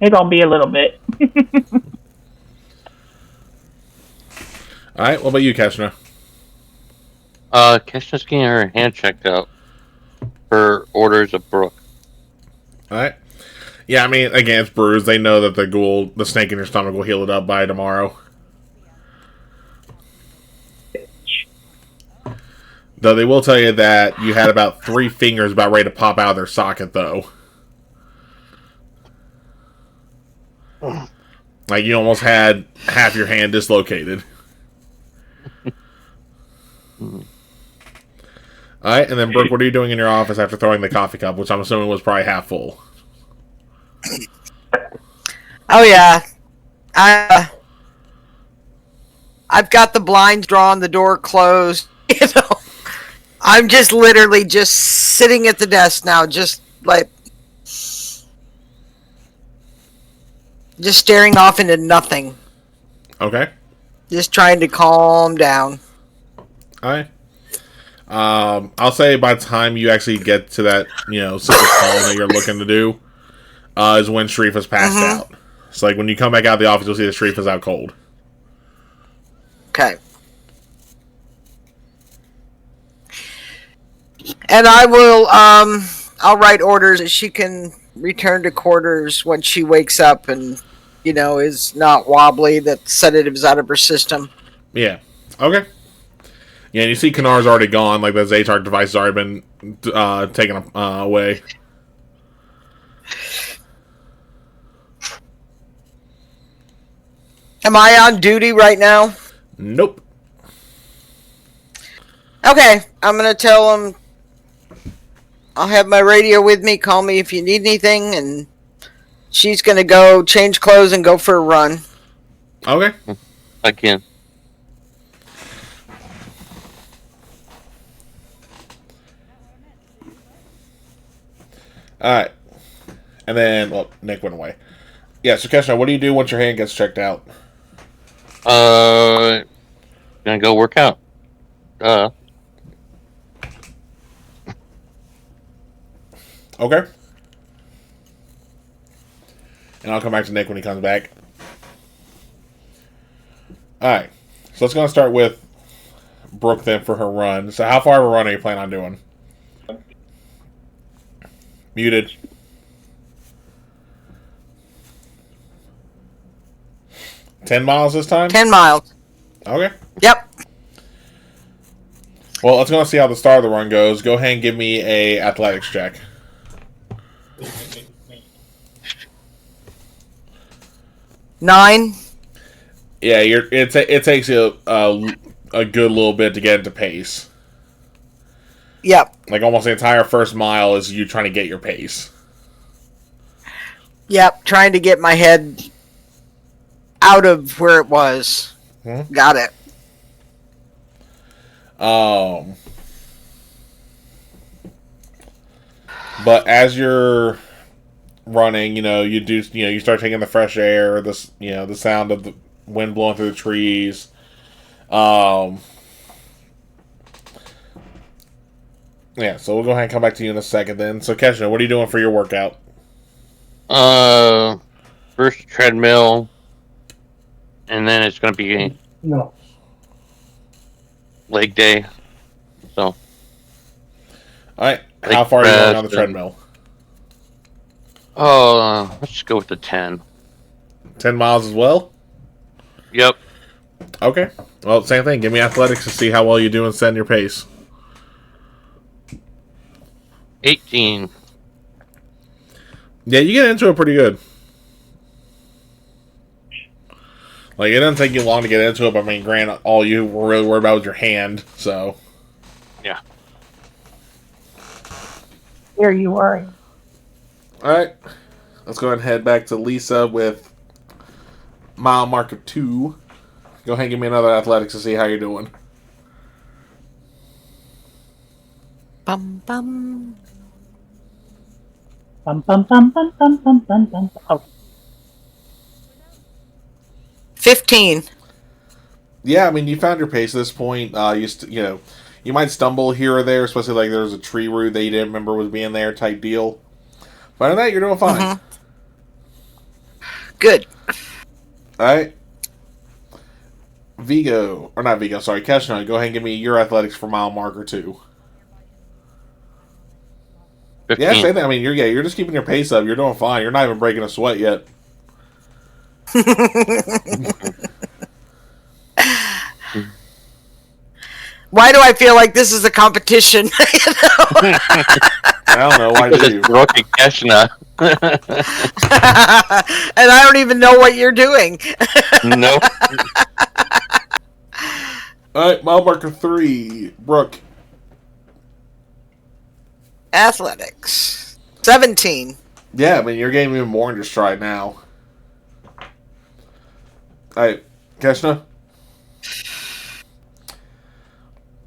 Maybe I'll be a little bit. Alright, what about you, Keshna? Keshna's getting her hand checked out for orders of Brooke. Alright. Yeah, I mean, again, it's bruised. They know that the snake in your stomach will heal it up by tomorrow. Though they will tell you that you had about 3 fingers about ready to pop out of their socket, though. Like, you almost had half your hand dislocated. Alright, and then Brooke, what are you doing in your office after throwing the coffee cup, which I'm assuming was probably half full? Oh yeah, I've got the blinds drawn, the door closed. You know, I'm just literally just sitting at the desk now, just staring off into nothing, Okay. just trying to calm down. Alright. I'll say by the time you actually get to that, simple calm that you're looking to do, is when Sharif has passed out. So, like, when you come back out of the office, you'll see that Sharif is out cold. Okay. And I will, I'll write orders that she can return to quarters when she wakes up and, is not wobbly, that sedative is out of her system. Yeah. Okay. Yeah, and you see Kanar's already gone. Like, the Zaytark device has already been taken away. Am I on duty right now? Nope. Okay, I'm going to tell them I'll have my radio with me. Call me if you need anything. And she's going to go change clothes and go for a run. Okay. Again. Alright. And then, well, Nick went away. Yeah, so Keshna, what do you do once your hand gets checked out? Gonna go work out. Okay. And I'll come back to Nick when he comes back. Alright. So let's go and start with Brooke then for her run. So how far of a run are you planning on doing? Muted. $10 miles this time? 10 miles. Okay. Yep. Well, let's go and see how the start of the run goes. Go ahead and give me a athletics check. 9. Yeah, it takes you a good little bit to get into pace. Yep. Like almost the entire first mile is you trying to get your pace. Yep. Trying to get my head out of where it was. Got it. But as you're running, you start taking the fresh air, the sound of the wind blowing through the trees. Yeah, so we'll go ahead and come back to you in a second then. So, Keshna, what are you doing for your workout? First treadmill, and then it's gonna be leg day. So, Alright, how far are you going on the treadmill? Let's just go with the 10. 10 miles as well? Yep. Okay. Well, same thing. Give me athletics to see how well you do in setting your pace. 18. Yeah, you get into it pretty good. Like, it doesn't take you long to get into it, but I mean, granted, all you were really worried about was your hand, so. Yeah. Here you worry. Alright. Let's go ahead and head back to Lisa with mile marker 2. Go ahead and give me another athletics to see how you're doing. Bum bum. Bum, bum, bum, bum, bum, bum, bum, bum. Oh, 15. Yeah, I mean, you found your pace at this point. You might stumble here or there, especially like there's a tree root that you didn't remember was being there type deal. But other than that, you're doing fine. Mhm. Good. Alright. Keshna, go ahead and give me your athletics for mile marker 2. 15. Yeah, same thing. I mean, you're just keeping your pace up. You're doing fine. You're not even breaking a sweat yet. Why do I feel like this is a competition? I don't know. Why Because do you? it's Brooke and Keshna. And I don't even know what you're doing. Nope. Alright, mile marker 3. Brooke. Athletics. 17. Yeah, I mean, you're getting even more in your stride now. Alright, Keshna?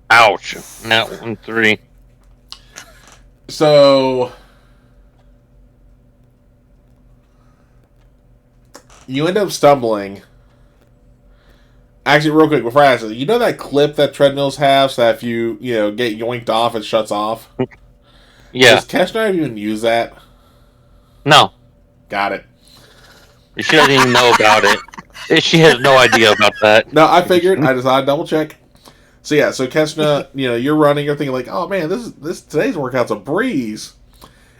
Ouch. Not 1-3. So, you end up stumbling. Actually, real quick, before I ask you know that clip that treadmills have, so that if you get yoinked off, it shuts off? Yeah. Does Keshna even use that? No. Got it. She doesn't even know about it. She has no idea about that. No, I figured. I decided to double check. So yeah, so Keshna, you're running, you're thinking like, oh man, this today's workout's a breeze.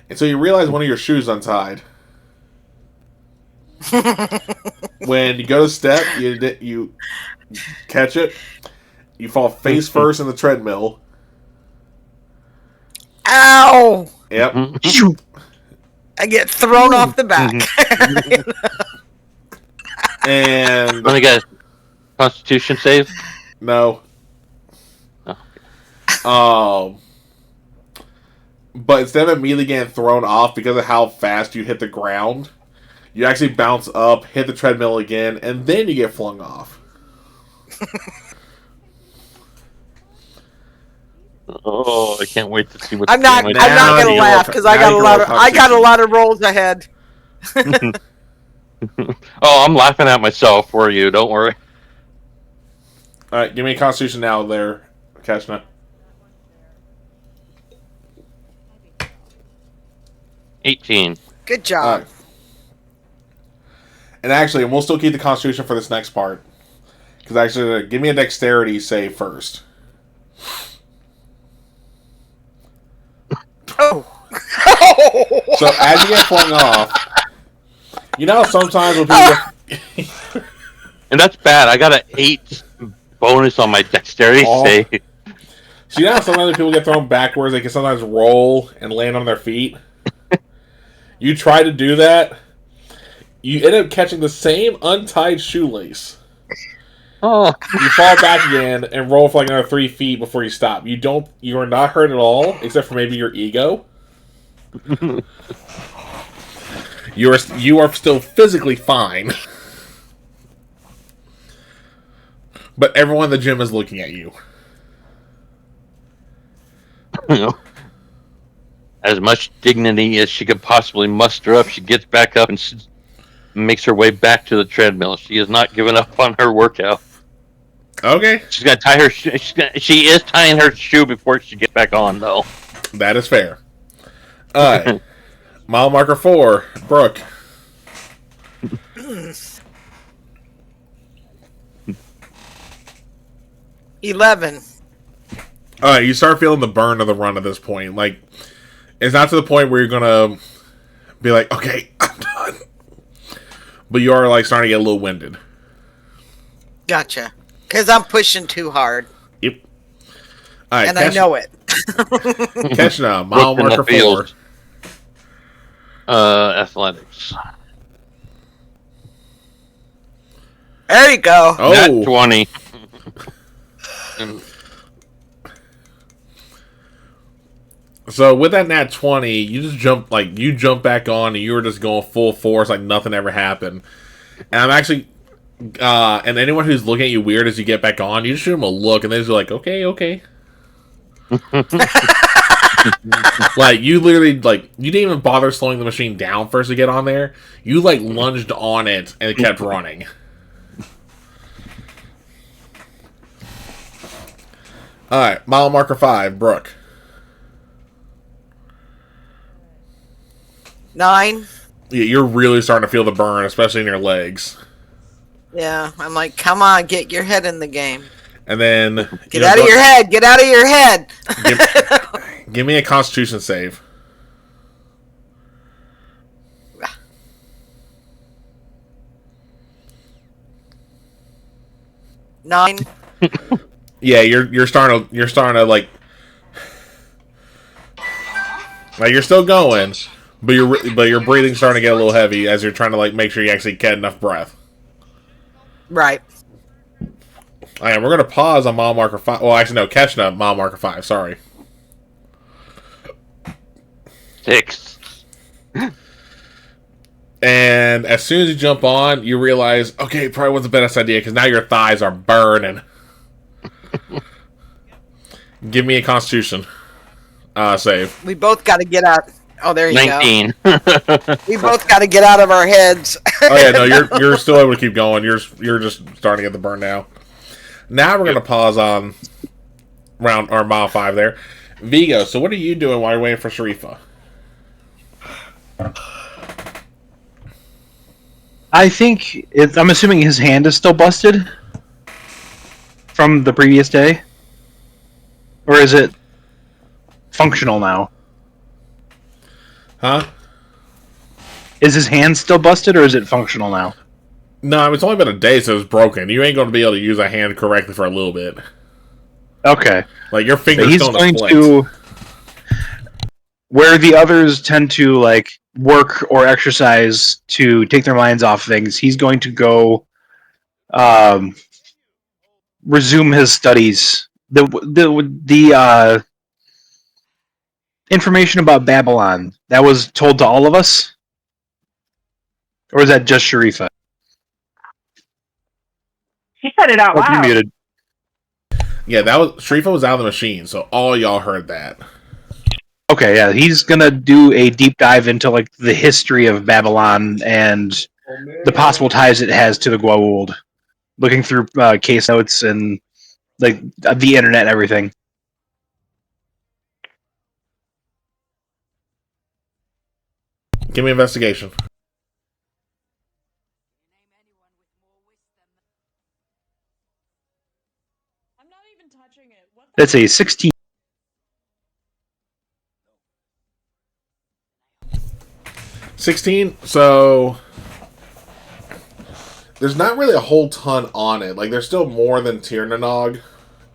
And so you realize one of your shoes untied. When you go to step, you catch it, you fall face first in the treadmill. Ow! Yep. I get thrown off the back. And Let me guess. Constitution save? no. Oh. But instead of immediately getting thrown off because of how fast you hit the ground, you actually bounce up, hit the treadmill again, and then you get flung off. Oh, I can't wait to see what I'm not the gonna laugh because I got a lot of rolls ahead. Oh, I'm laughing at myself for you. Don't worry. Alright, give me a constitution now there, Keshna. 18. Good job. And actually, we'll still keep the constitution for this next part. Because actually, give me a dexterity save first. Oh. So as you get flung off, sometimes when people And that's bad. I got an 8 bonus on my dexterity save. So how sometimes when people get thrown backwards, they can sometimes roll and land on their feet? You try to do that, you end up catching the same untied shoelace. Oh. You fall back again and roll for like another 3 feet before you stop. You are not hurt at all, except for maybe your ego. You are still physically fine. But everyone in the gym is looking at you. As much dignity as she could possibly muster up, she gets back up and makes her way back to the treadmill. She is not giving up on her workout. Okay. She's gonna tie her. She is tying her shoe before she gets back on, though. That is fair. Alright. Mile marker 4, Brooke. 11. Alright, you start feeling the burn of the run at this point. Like, it's not to the point where you're gonna be like, okay, I'm done. But you are like starting to get a little winded. Gotcha. Because I'm pushing too hard. Yep. Alright, And I know it. Keshna, mile Brooke in the marker 4. field. Athletics. There you go. Oh, Nat 20. so with that nat 20, you just jump back on, and you were just going full force like nothing ever happened. And I'm actually, and anyone who's looking at you weird as you get back on, you just shoot them a look, and they're just like, okay. Like, you literally, like, you didn't even bother slowing the machine down first to get on there. You, like, lunged on it, and it kept running. Alright, mile marker 5, Brooke. 9. Yeah, you're really starting to feel the burn, especially in your legs. Yeah, I'm like, come on, get your head in the game. And then... Get out of your head! Get out of your head! Give me a Constitution save. Nine. Yeah, you're starting to like you're still going, but your breathing's starting to get a little heavy as you're trying to like make sure you actually get enough breath. Right. All right, we're gonna pause on mile marker 5. Well, actually, no, catching up mile marker 5. Sorry. 6. And as soon as you jump on, you realize, okay, it probably wasn't the best idea because now your thighs are burning. Give me a Constitution save. We both got to get out. Oh, there you 19. go. We both got to get out of our heads. Oh yeah, no, you're still able to keep going. You're just starting to get the burn now. Now we're gonna pause on round or mile 5 there. Vigo, so what are you doing while you're waiting for Sharifa? I think I'm assuming his hand is still busted from the previous day, or is it functional now? Huh? Is his hand still busted, or is it functional now? No, it's only been a day since it's broken. You ain't going to be able to use a hand correctly for a little bit. Okay. Like, your fingers He's still going split. to... Where the others tend to, like, work or exercise to take their minds off things, he's going to go resume his studies. The information about Babylon, that was told to all of us? Or is that just Sharifa? She said it out Oh, you're loud. muted. Yeah, Sharifa was out of the machine, so all y'all heard that. Okay, yeah, he's gonna do a deep dive into like the history of Babylon and the possible ties it has to the Goa'uld, looking through case notes and like the internet and everything. Give me investigation. That's a 16. 16, so there's not really a whole ton on it. Like, there's still more than Tirnanog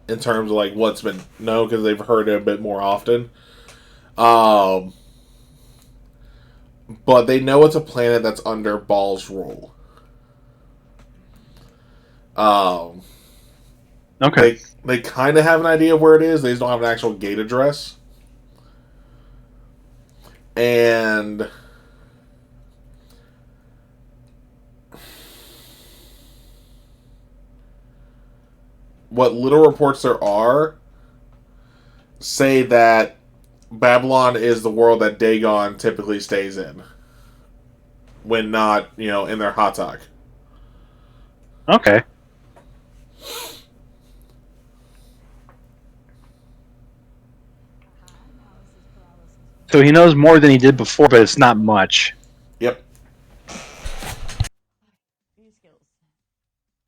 in terms of like what's been known because they've heard it a bit more often. But they know it's a planet that's under Baal's rule. Okay. They kind of have an idea of where it is. They just don't have an actual gate address. And what little reports there are say that Babylon is the world that Dagon typically stays in when not, in their Hatak. Okay. So he knows more than he did before, but it's not much. Yep.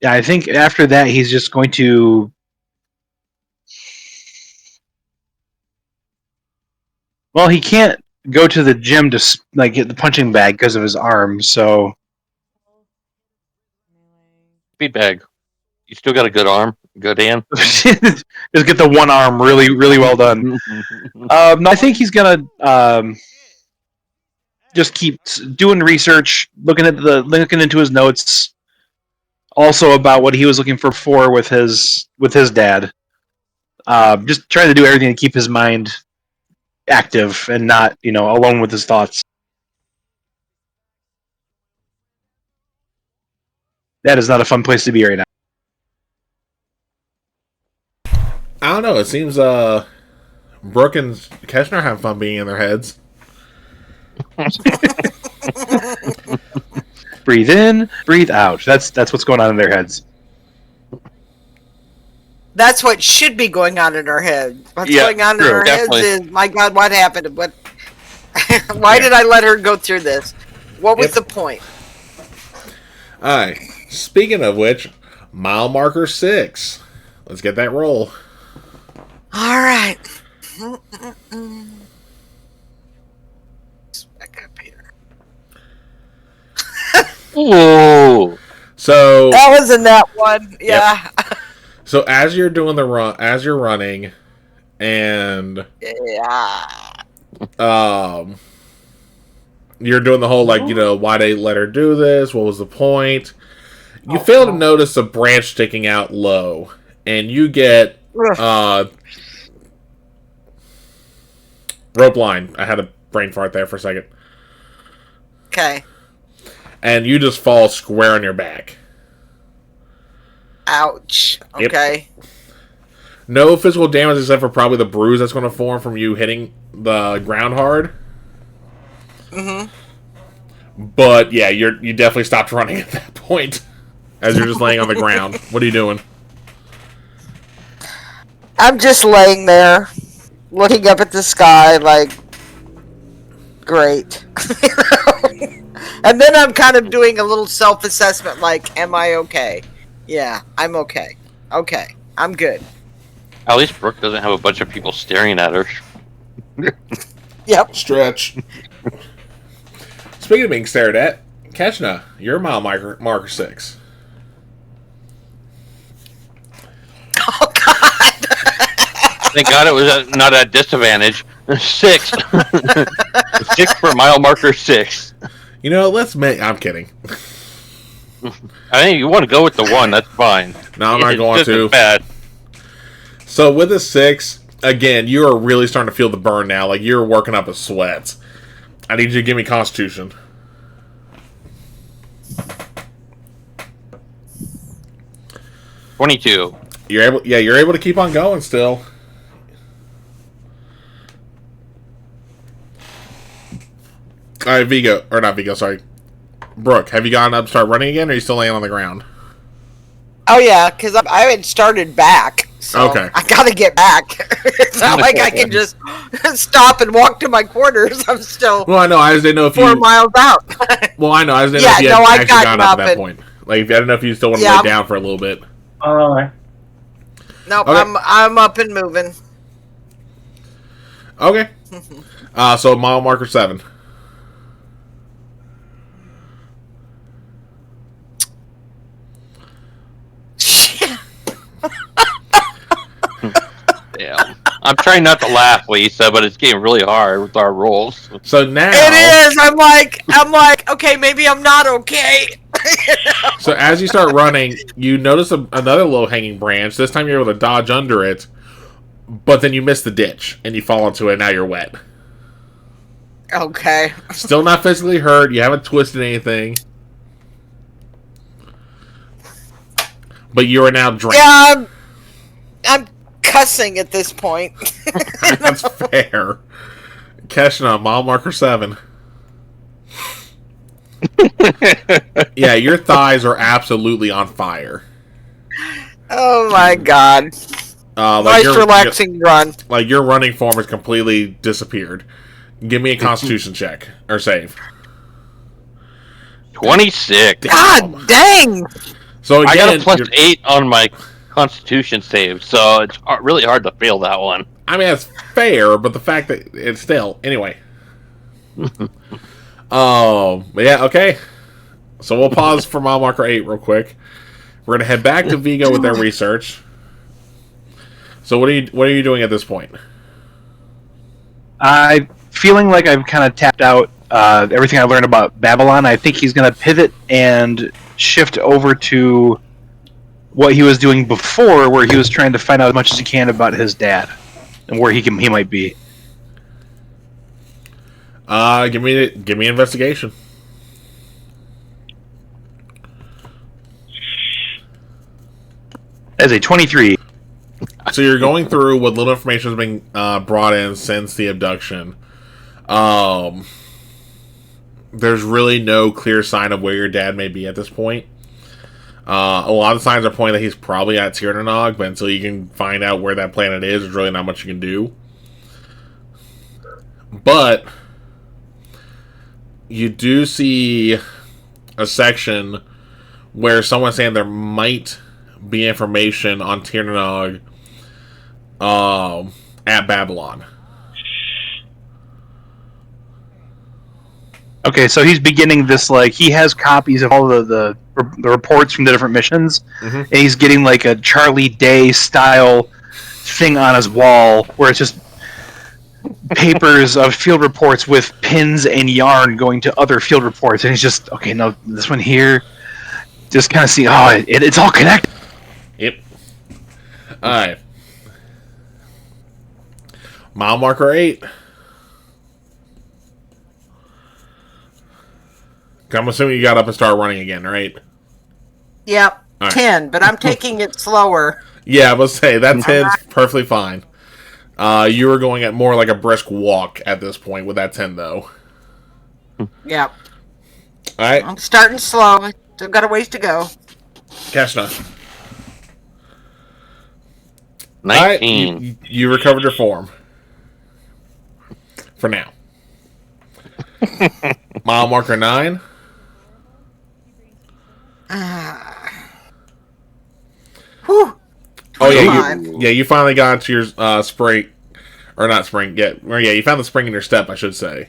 Yeah, I think after that he's just going to... Well, he can't go to the gym to like get the punching bag because of his arm, so... Speed bag. You still got a good arm, good hand. just get the one arm really, really well done. No, I think he's gonna just keep doing research, looking into his notes, also about what he was looking for with his dad. Just trying to do everything to keep his mind active and not, alone with his thoughts. That is not a fun place to be right now. I don't know. It seems Brooke and Keshner have fun being in their heads. Breathe in, breathe out. That's what's going on in their heads. That's what should be going on in our head. What's Yeah, going on in true, our definitely. heads is, my God, what happened? What? Why did I let her go through this? What was the point? Alright. Speaking of which, mile marker 6. Let's get that roll. All right. Back up here. Ooh. So That was in that one. Yeah. so as you're doing the run, as you're running, and Yeah. you're doing the whole why they let her do this? What was the point? You fail to notice a branch sticking out low, and you get rope line. I had a brain fart there for a second. Okay. And you just fall square on your back. Ouch. Yep. Okay. No physical damage except for probably the bruise that's going to form from you hitting the ground hard. Mm-hmm. But yeah, you definitely stopped running at that point as you're just laying on the ground. What are you doing? I'm just laying there, looking up at the sky, like, great. And then I'm kind of doing a little self-assessment, like, am I okay? Yeah, I'm okay. Okay, I'm good. At least Brooke doesn't have a bunch of people staring at her. Yep. Stretch. Speaking of being stared at, Keshna, you're mile marker 6. Oh, God. Thank God it was not at disadvantage. 6. 6 for mile marker 6. Let's make... I'm kidding. I think you want to go with the 1, that's fine. No, I'm not It's going just to. as bad. So with a 6, again, you are really starting to feel the burn now. Like, you're working up a sweat. I need you to give me Constitution. $22. You're able to keep on going still. Alright, Brooke, have you gone up and start running again, or are you still laying on the ground? Oh, yeah, because I had started back. So Okay. I gotta get back. It's not like I can just stop and walk to my quarters. I'm still Well, I know. I just didn't know if 4 miles out. Well, I know. I just didn't know if you had I actually got gone up at up that and- point. Like, I didn't know if you still want to Yeah. lay down for a little bit. Nope, Okay. I'm up and moving. Okay. So mile marker 7. Damn. I'm trying not to laugh, Lisa, but it's getting really hard with our rolls. So now, It is. I'm like, okay, maybe I'm not okay. so as you start running, you notice another low-hanging branch. This time you're able to dodge under it, but then you miss the ditch and you fall into it. And now you're wet. Okay. Still not physically hurt. You haven't twisted anything, but you are now drenched. Yeah, I'm cussing at this point. That's fair. Keshna, mile marker 7. Yeah, your thighs are absolutely on fire. Oh my God. Nice relaxing run. Like, your running form has completely disappeared. Give me a Constitution check. Or save. 26. God dang! So I got again, a +8 on my Constitution save, so it's really hard to fail that one. I mean, that's fair, but the fact that it's still... Anyway. But yeah, okay. So we'll pause for mile marker 8 real quick. We're going to head back to Vigo with their research. So what are you doing at this point? I'm feeling like I've kind of tapped out everything I learned about Babylon. I think he's going to pivot and shift over to what he was doing before, where he was trying to find out as much as he can about his dad and where he might be. Give me investigation. As a 23. So you're going through what little information has been brought in since the abduction. There's really no clear sign of where your dad may be at this point. A lot of signs are pointing that he's probably at Tiernanog, but until you can find out where that planet is, there's really not much you can do. But you do see a section where someone's saying there might be information on Tiernanog at Babylon. Okay, so he's beginning this, like, he has copies of all the reports from the different missions, and he's getting, like, a Charlie Day style thing on his wall where it's just papers of field reports with pins and yarn going to other field reports, and he's just, okay, no, this one here, just kind of see, it's all connected. Yep. Alright. Mile marker 8. I'm assuming you got up and started running again, right? Yep, right. 10, but I'm taking it slower. Yeah, I was say that 10's perfectly fine. You were going at more like a brisk walk at this point with that 10, though. Yep. Alright. I'm starting slow. Still got a ways to go. Kashna. 19. Right, you recovered your form. For now. Mile marker 9. Whew. Oh yeah, you finally got to your spring, or not spring yet. Or yeah, you found the spring in your step, I should say.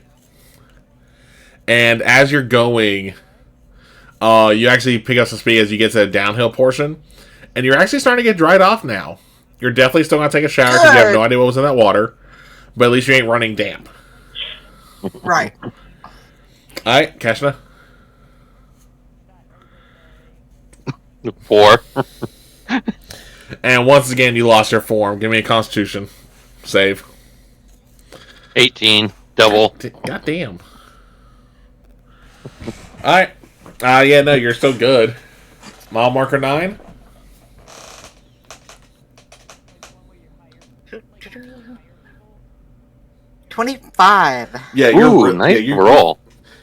And as you're going, you actually pick up some speed as you get to the downhill portion, and you're actually starting to get dried off now. You're definitely still gonna take a shower because you have no idea what was in that water, but at least you ain't running damp. Right. All right, Kashna. 4. And once again, you lost your form. Give me a Constitution save. 18. Double. God damn. Alright. Yeah, no, you're still good. Mile marker 9. $25. Yeah, Ooh, nice roll.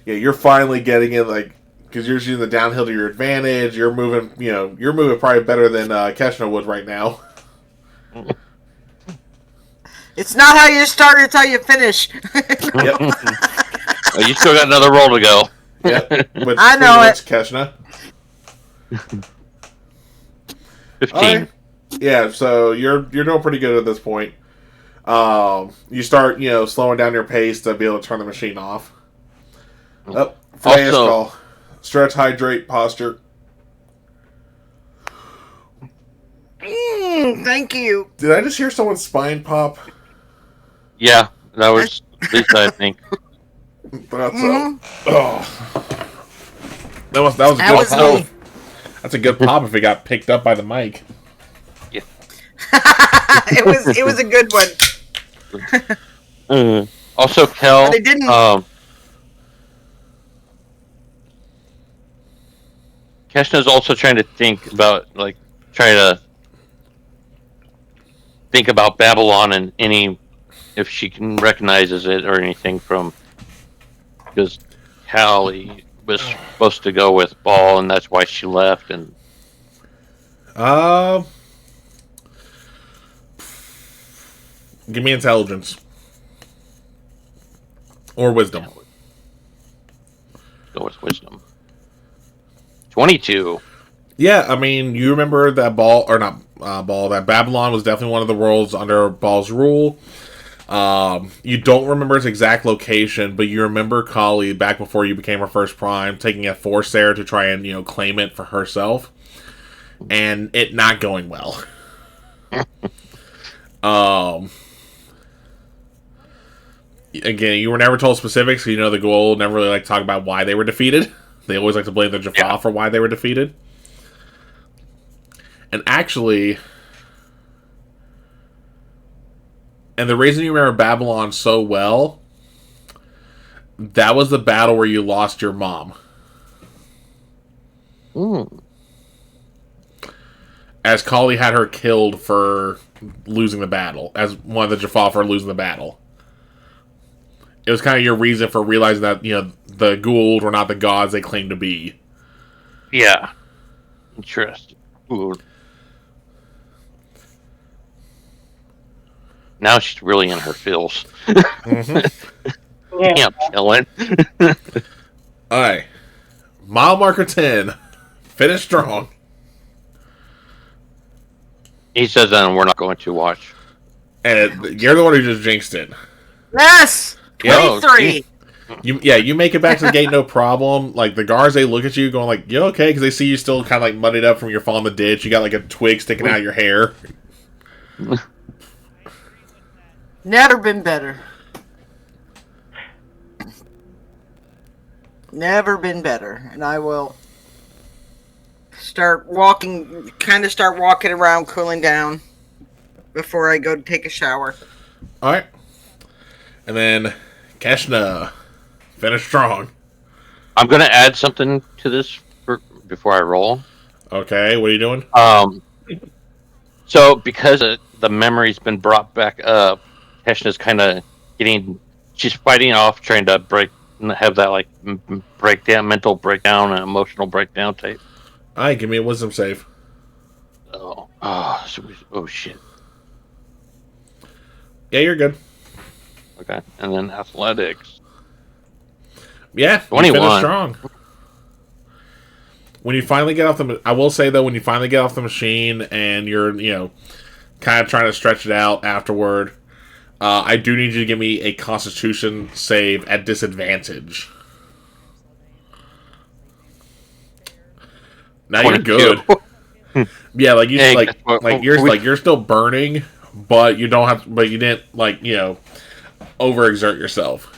Yeah, you're finally getting it, like, because you're using the downhill to your advantage. You're moving, you're moving probably better than Keshna would right now. It's not how you start, it's how you finish. Yep. Oh, you still got another roll to go. Yep. Which I know it. Keshna. 15. Right. Yeah, so you're doing pretty good at this point. You start, slowing down your pace to be able to turn the machine off. Oh, Freya's call. Stretch, hydrate, posture. Thank you. Did I just hear someone's spine pop? Yeah, that was Lisa, I think. That's That was a good pop. That's a good pop if it got picked up by the mic. Yeah. it was a good one. Also, Kel. But it didn't. Keshna's also trying to think about, think about Babylon and if she can recognizes it or anything from, because Callie was supposed to go with Ball and that's why she left. And give me intelligence or wisdom. Go with wisdom. 22. Yeah, I mean, you remember that that Babylon was definitely one of the worlds under Ball's rule. You don't remember its exact location, but you remember Kali, back before you became her first prime, taking a force there to try and, claim it for herself. And it not going well. Again, you were never told specifics, so the goal never really talk about why they were defeated. They always like to blame the Jaffa for why they were defeated. And actually, and the reason you remember Babylon so well, that was the battle where you lost your mom. As Kali had her killed for losing the battle, as one of the Jaffa for losing the battle. It was kind of your reason for realizing that, the Goa'uld were not the gods they claimed to be. Yeah. Interesting. Ooh. Now she's really in her feels. Yeah. Damn, chilling. Alright. Mile marker 10. Finish strong. He says that, and we're not going to watch. And you're the one who just jinxed it. Yes! Oh, 23! You make it back to the gate, no problem. Like, the guards, they look at you going like, you okay? Because they see you still kind of like muddied up from your fall in the ditch. You got like a twig sticking out of your hair. Never been better. Never been better. And I will start walking around, cooling down before I go to take a shower. Alright. And then, Keshna. Finish strong. I'm going to add something to this before I roll. Okay, what are you doing? So, because the memory's been brought back up, Keshna's kind of she's fighting off, trying to have that like mental breakdown, and emotional breakdown type. Alright, give me a wisdom save. Oh shit. Yeah, you're good. Okay, and then athletics. Yeah, 21. you finish strong. When you finally get off I will say though, when you finally get off the machine and you're, kind of trying to stretch it out afterward, I do need you to give me a Constitution save at disadvantage. Now you're 22. good. Yeah, like you Hey, you're still burning, but you didn't overexert yourself.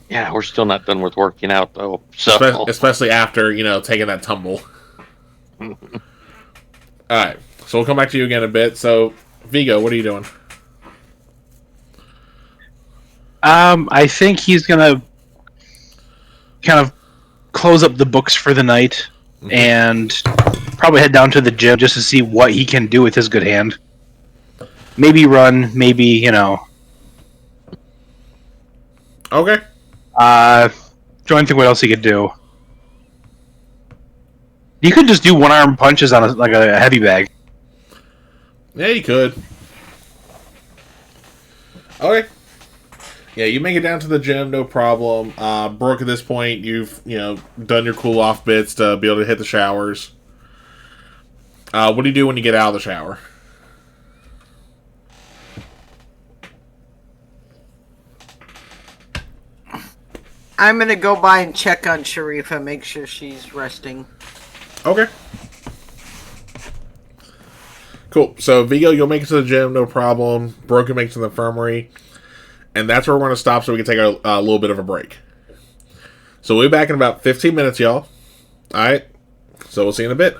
Yeah, we're still not done with working out though. So Especially after, taking that tumble. Alright, so we'll come back to you again in a bit. So, Vigo, what are you doing? I think he's gonna kind of close up the books for the night and probably head down to the gym just to see what he can do with his good hand. Maybe run, maybe, Okay. Trying to think what else he could do. You could just do one-arm punches on a heavy bag. Yeah, you could. Okay. Yeah, you make it down to the gym, no problem. Brooke, at this point, you've, done your cool-off bits to be able to hit the showers. What do you do when you get out of the shower? I'm gonna go by and check on Sharifa, make sure she's resting. Okay. Cool. So, Vigo, you'll make it to the gym, no problem. Brooke can make it to the infirmary. And that's where we're going to stop so we can take a little bit of a break. So we'll be back in about 15 minutes, y'all. Alright? So we'll see you in a bit.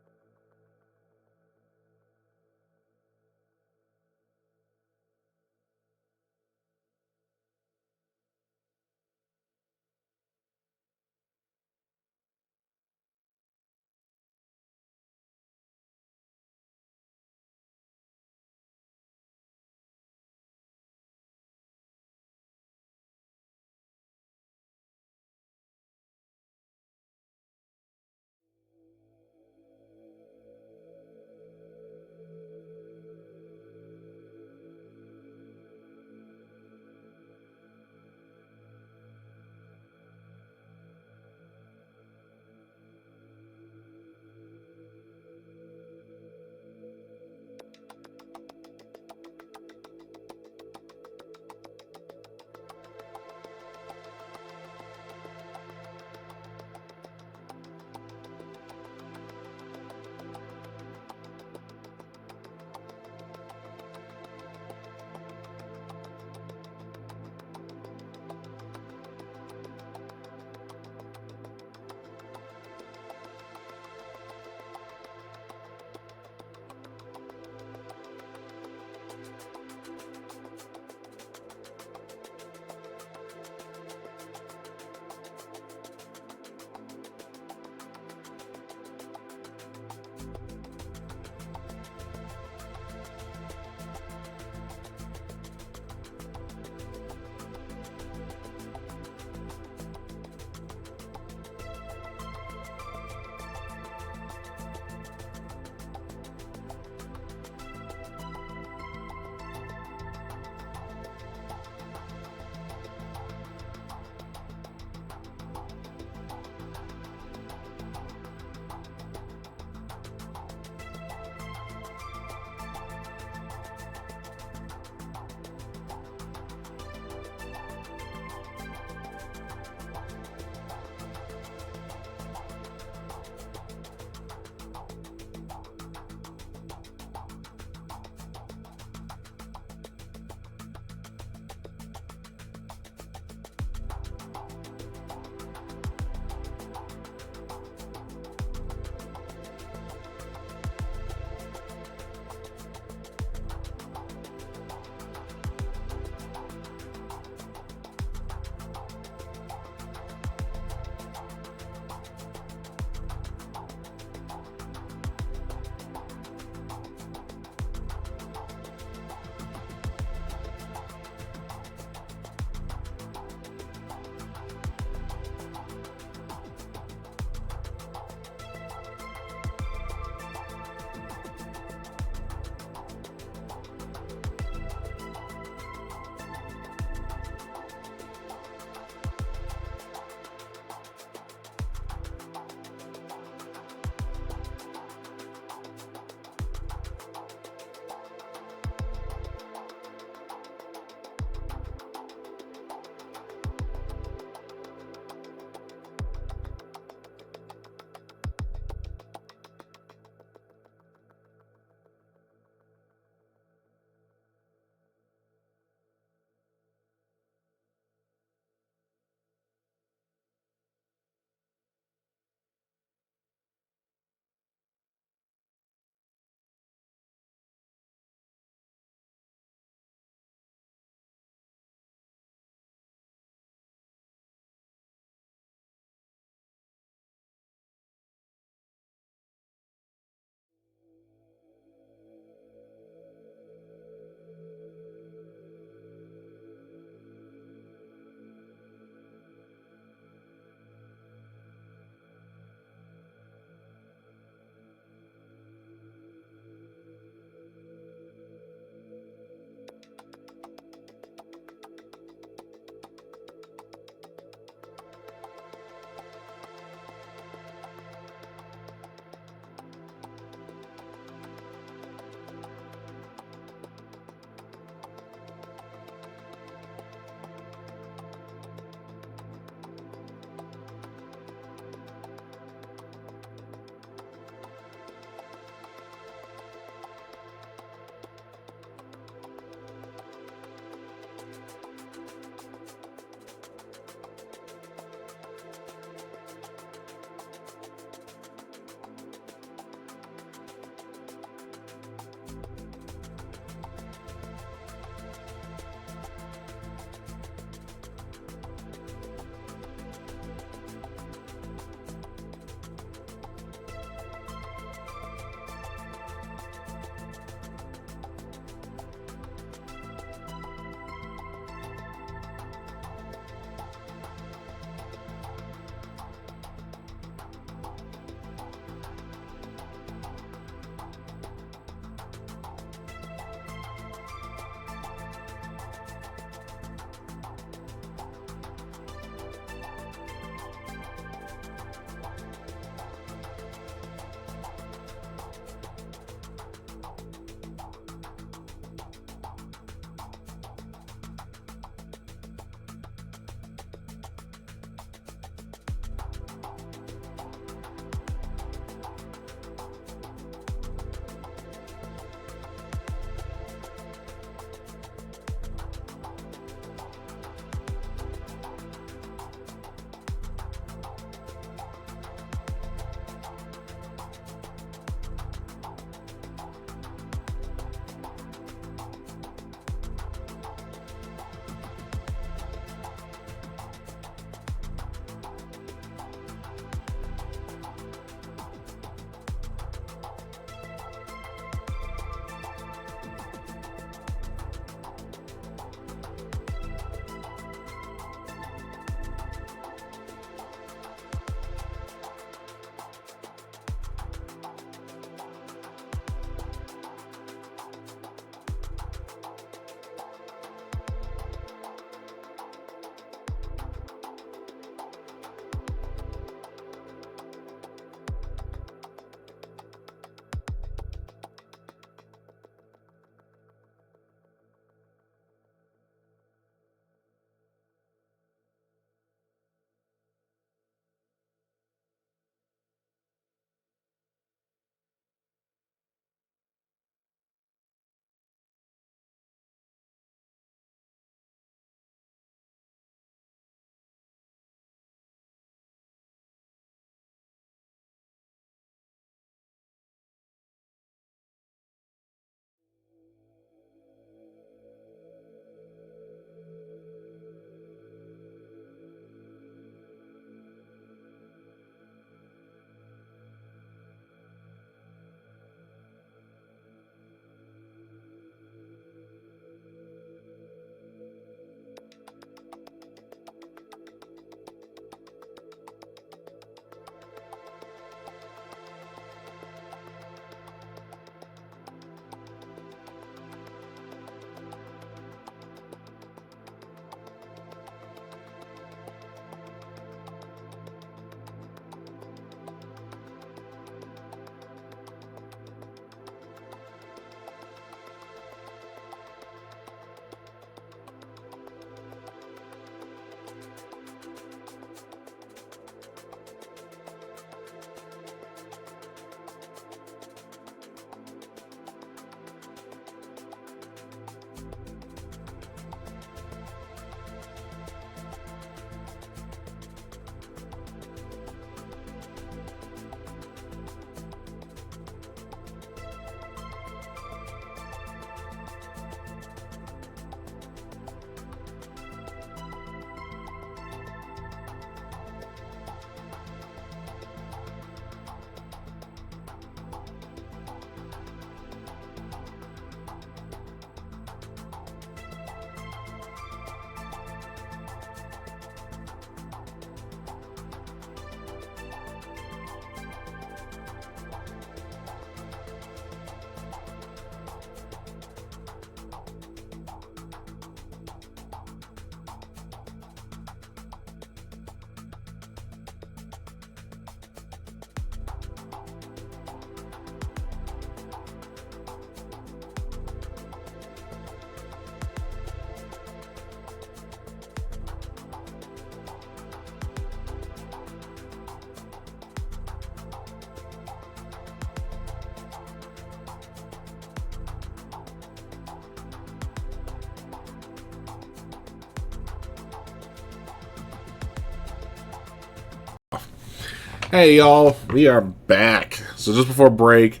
Hey y'all, we are back. So just before break,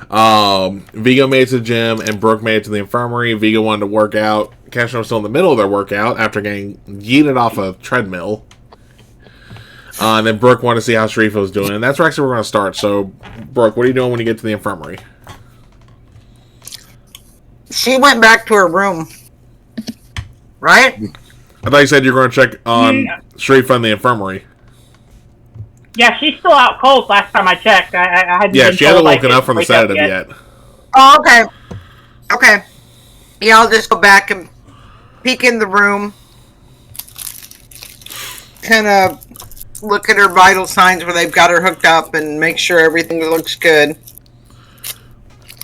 Vigo made it to the gym and Brooke made it to the infirmary. Vigo wanted to work out. Keshna was still in the middle of their workout after getting yeeted off a treadmill. And then Brooke wanted to see how Sharifa was doing, and that's where actually we're going to start. So, Brooke, what are you doing when you get to the infirmary? She went back to her room. Right? I thought you said you were going to check on Sharifa in the infirmary. Yeah, she's still out cold last time I checked. I hadn't Yeah, been she told hasn't I woken up from the didn't wake sedative yet. Oh, okay. Okay. Yeah, I'll just go back and peek in the room. Kind of look at her vital signs where they've got her hooked up and make sure everything looks good.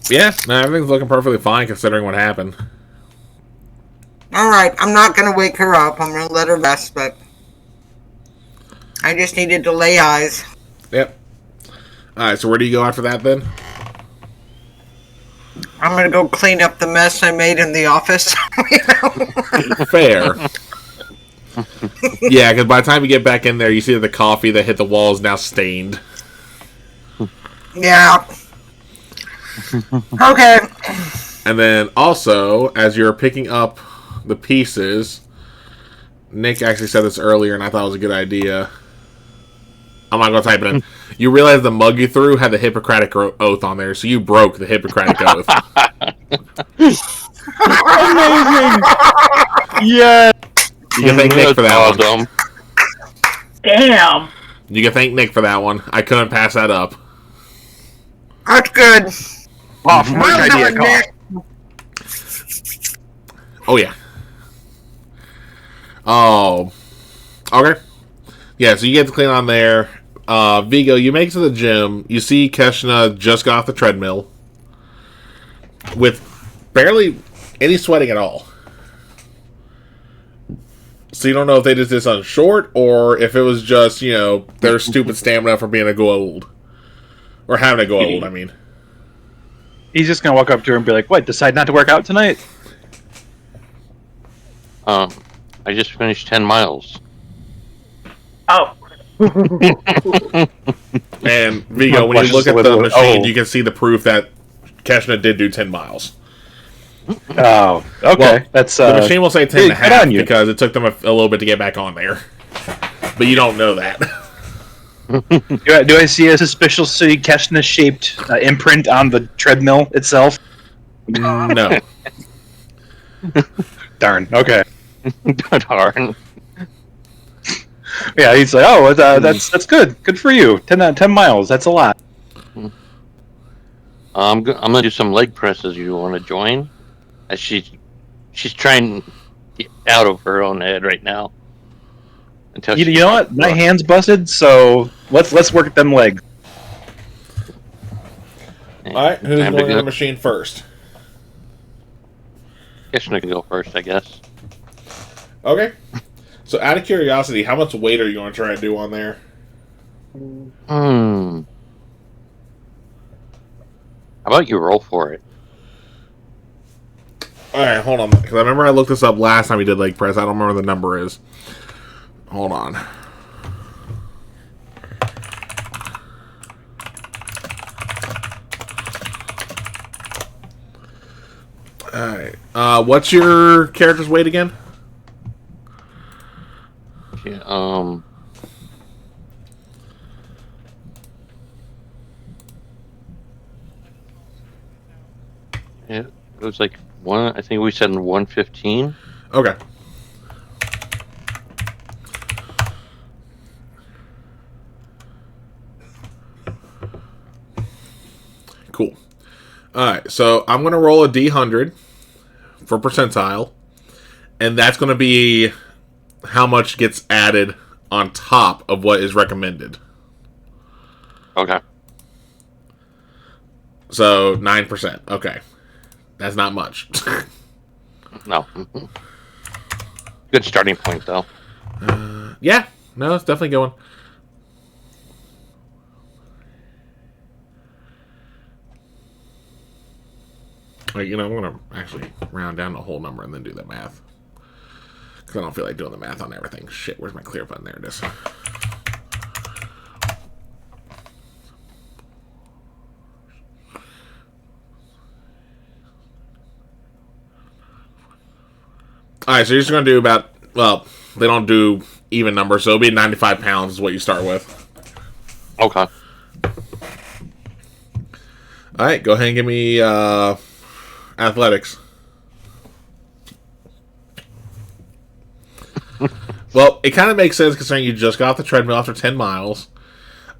Yeah, no, everything's looking perfectly fine considering what happened. Alright, I'm not going to wake her up. I'm going to let her rest, but I just needed to lay eyes. Yep. Alright, so where do you go after that then? I'm going to go clean up the mess I made in the office. Fair. Yeah, because by the time you get back in there, you see that the coffee that hit the wall is now stained. Yeah. Okay. And then also, as you're picking up the pieces, Nick actually said this earlier, and I thought it was a good idea. I'm not going to type it in. You realize the mug you threw had the Hippocratic Oath on there, so you broke the Hippocratic Oath. Amazing! Yeah. You can thank Nick for that one. Damn. You can thank Nick for that one. I couldn't pass that up. That's good. Oh, first idea, Nick. Oh, yeah. Oh. Okay. Yeah, so you get to clean on there. Vigo, you make it to the gym. You see Keshna just got off the treadmill with barely any sweating at all. So you don't know if they did this on short or if it was just, their stupid stamina for being a go old. Or having to go old, I mean. He's just gonna walk up to her and be like, "What? Decide not to work out tonight?" I just finished 10 miles. Oh. And Vigo, when you look at the machine, you can see the proof that Keshna did do 10 miles. Oh, okay. Well, That's the machine will say 10 and a good half on you. because it took them a little bit to get back on there. But you don't know that. Do I see a suspiciously Keshna-shaped imprint on the treadmill itself? No. Darn. Okay. Darn. Yeah, he's like, "Oh, that's good. Good for you. 10 miles. That's a lot." I'm gonna do some leg presses. You want to join? As she's trying to get out of her own head right now. Until You know what? My hand's busted, so let's work at them legs. Alright, who's going on the machine first? Keshna can go first, I guess. Okay. So, out of curiosity, how much weight are you going to try to do on there? How about you roll for it? Alright, hold on. Because I remember I looked this up last time we did leg press. I don't remember what the number is. Hold on. Alright. What's your character's weight again? Yeah, it was like I think we said 115. Okay. Cool. Alright, so I'm going to roll a D100 for percentile, and that's going to be how much gets added on top of what is recommended. Okay. So 9%. Okay. That's not much. No. Good starting point, though. Yeah. No, it's definitely going. Like, I'm going to actually round down the whole number and then do the math. Because I don't feel like doing the math on everything. Shit, where's my clear button? There it is. Alright, so you're just going to do about, well, they don't do even numbers, so it'll be 95 pounds is what you start with. Okay. Alright, go ahead and give me athletics. Well, it kind of makes sense considering you just got off the treadmill after 10 miles.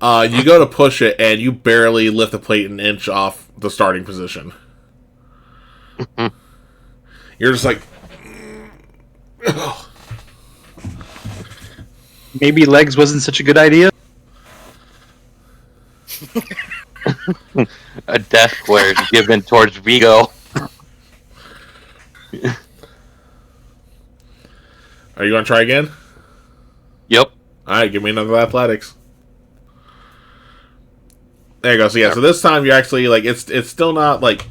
You go to push it, and you barely lift the plate an inch off the starting position. You're just like... Maybe legs wasn't such a good idea. A death glare is given towards Vigo. Are you going to try again? Yep. Alright, give me another athletics. There you go. So yeah, so this time you're actually like it's still not like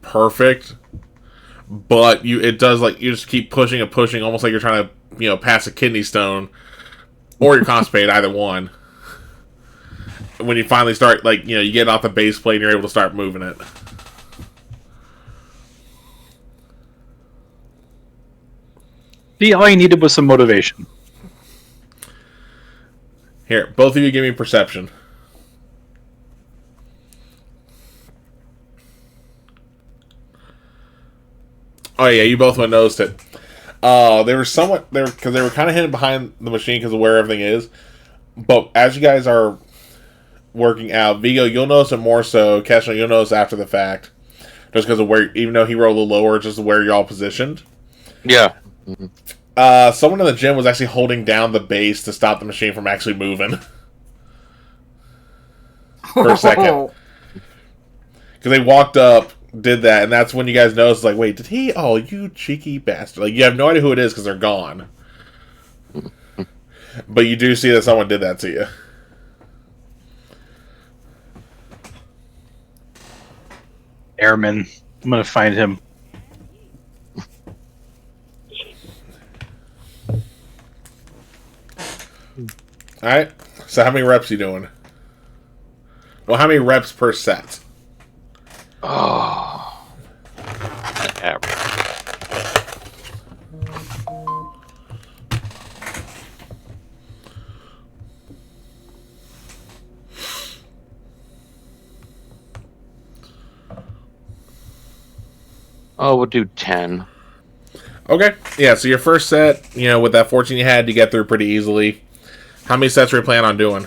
perfect, but it does like you just keep pushing and pushing, almost like you're trying to pass a kidney stone, or you're constipated, either one. When you finally start you get off the base plate and you're able to start moving it. See, all you needed was some motivation. Here, both of you give me perception. Oh yeah, you both would noticed it. They were because they were kind of hidden behind the machine because of where everything is. But as you guys are working out, Vigo, you'll notice it more so. Keshna, you'll notice after the fact, just because of where, even though he rolled a little lower, just where you're all positioned. Yeah. Someone in the gym was actually holding down the base to stop the machine from actually moving for a second. Because they walked up, did that, and that's when you guys noticed, like, wait, did he? Oh, you cheeky bastard. Like, you have no idea who it is because they're gone. But you do see that someone did that to you. Airman. I'm going to find him. Alright, so how many reps are you doing? Well, how many reps per set? Oh. Average. Oh, we'll do 10. Okay, yeah, so your first set, with that 14 you had, you get through pretty easily. How many sets are you planning on doing?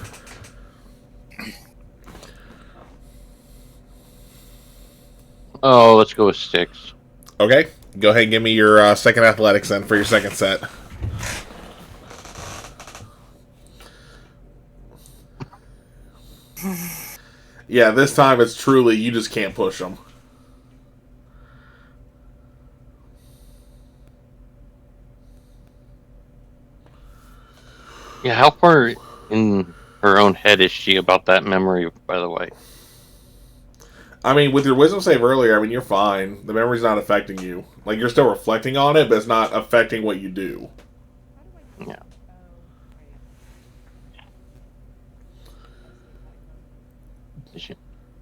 Oh, let's go with 6. Okay, go ahead and give me your second athletics then for your second set. Yeah, this time it's truly, you just can't push them. Yeah, how far in her own head is she about that memory, by the way? I mean, with your wisdom save earlier, you're fine. The memory's not affecting you. Like, you're still reflecting on it, but it's not affecting what you do. Yeah. She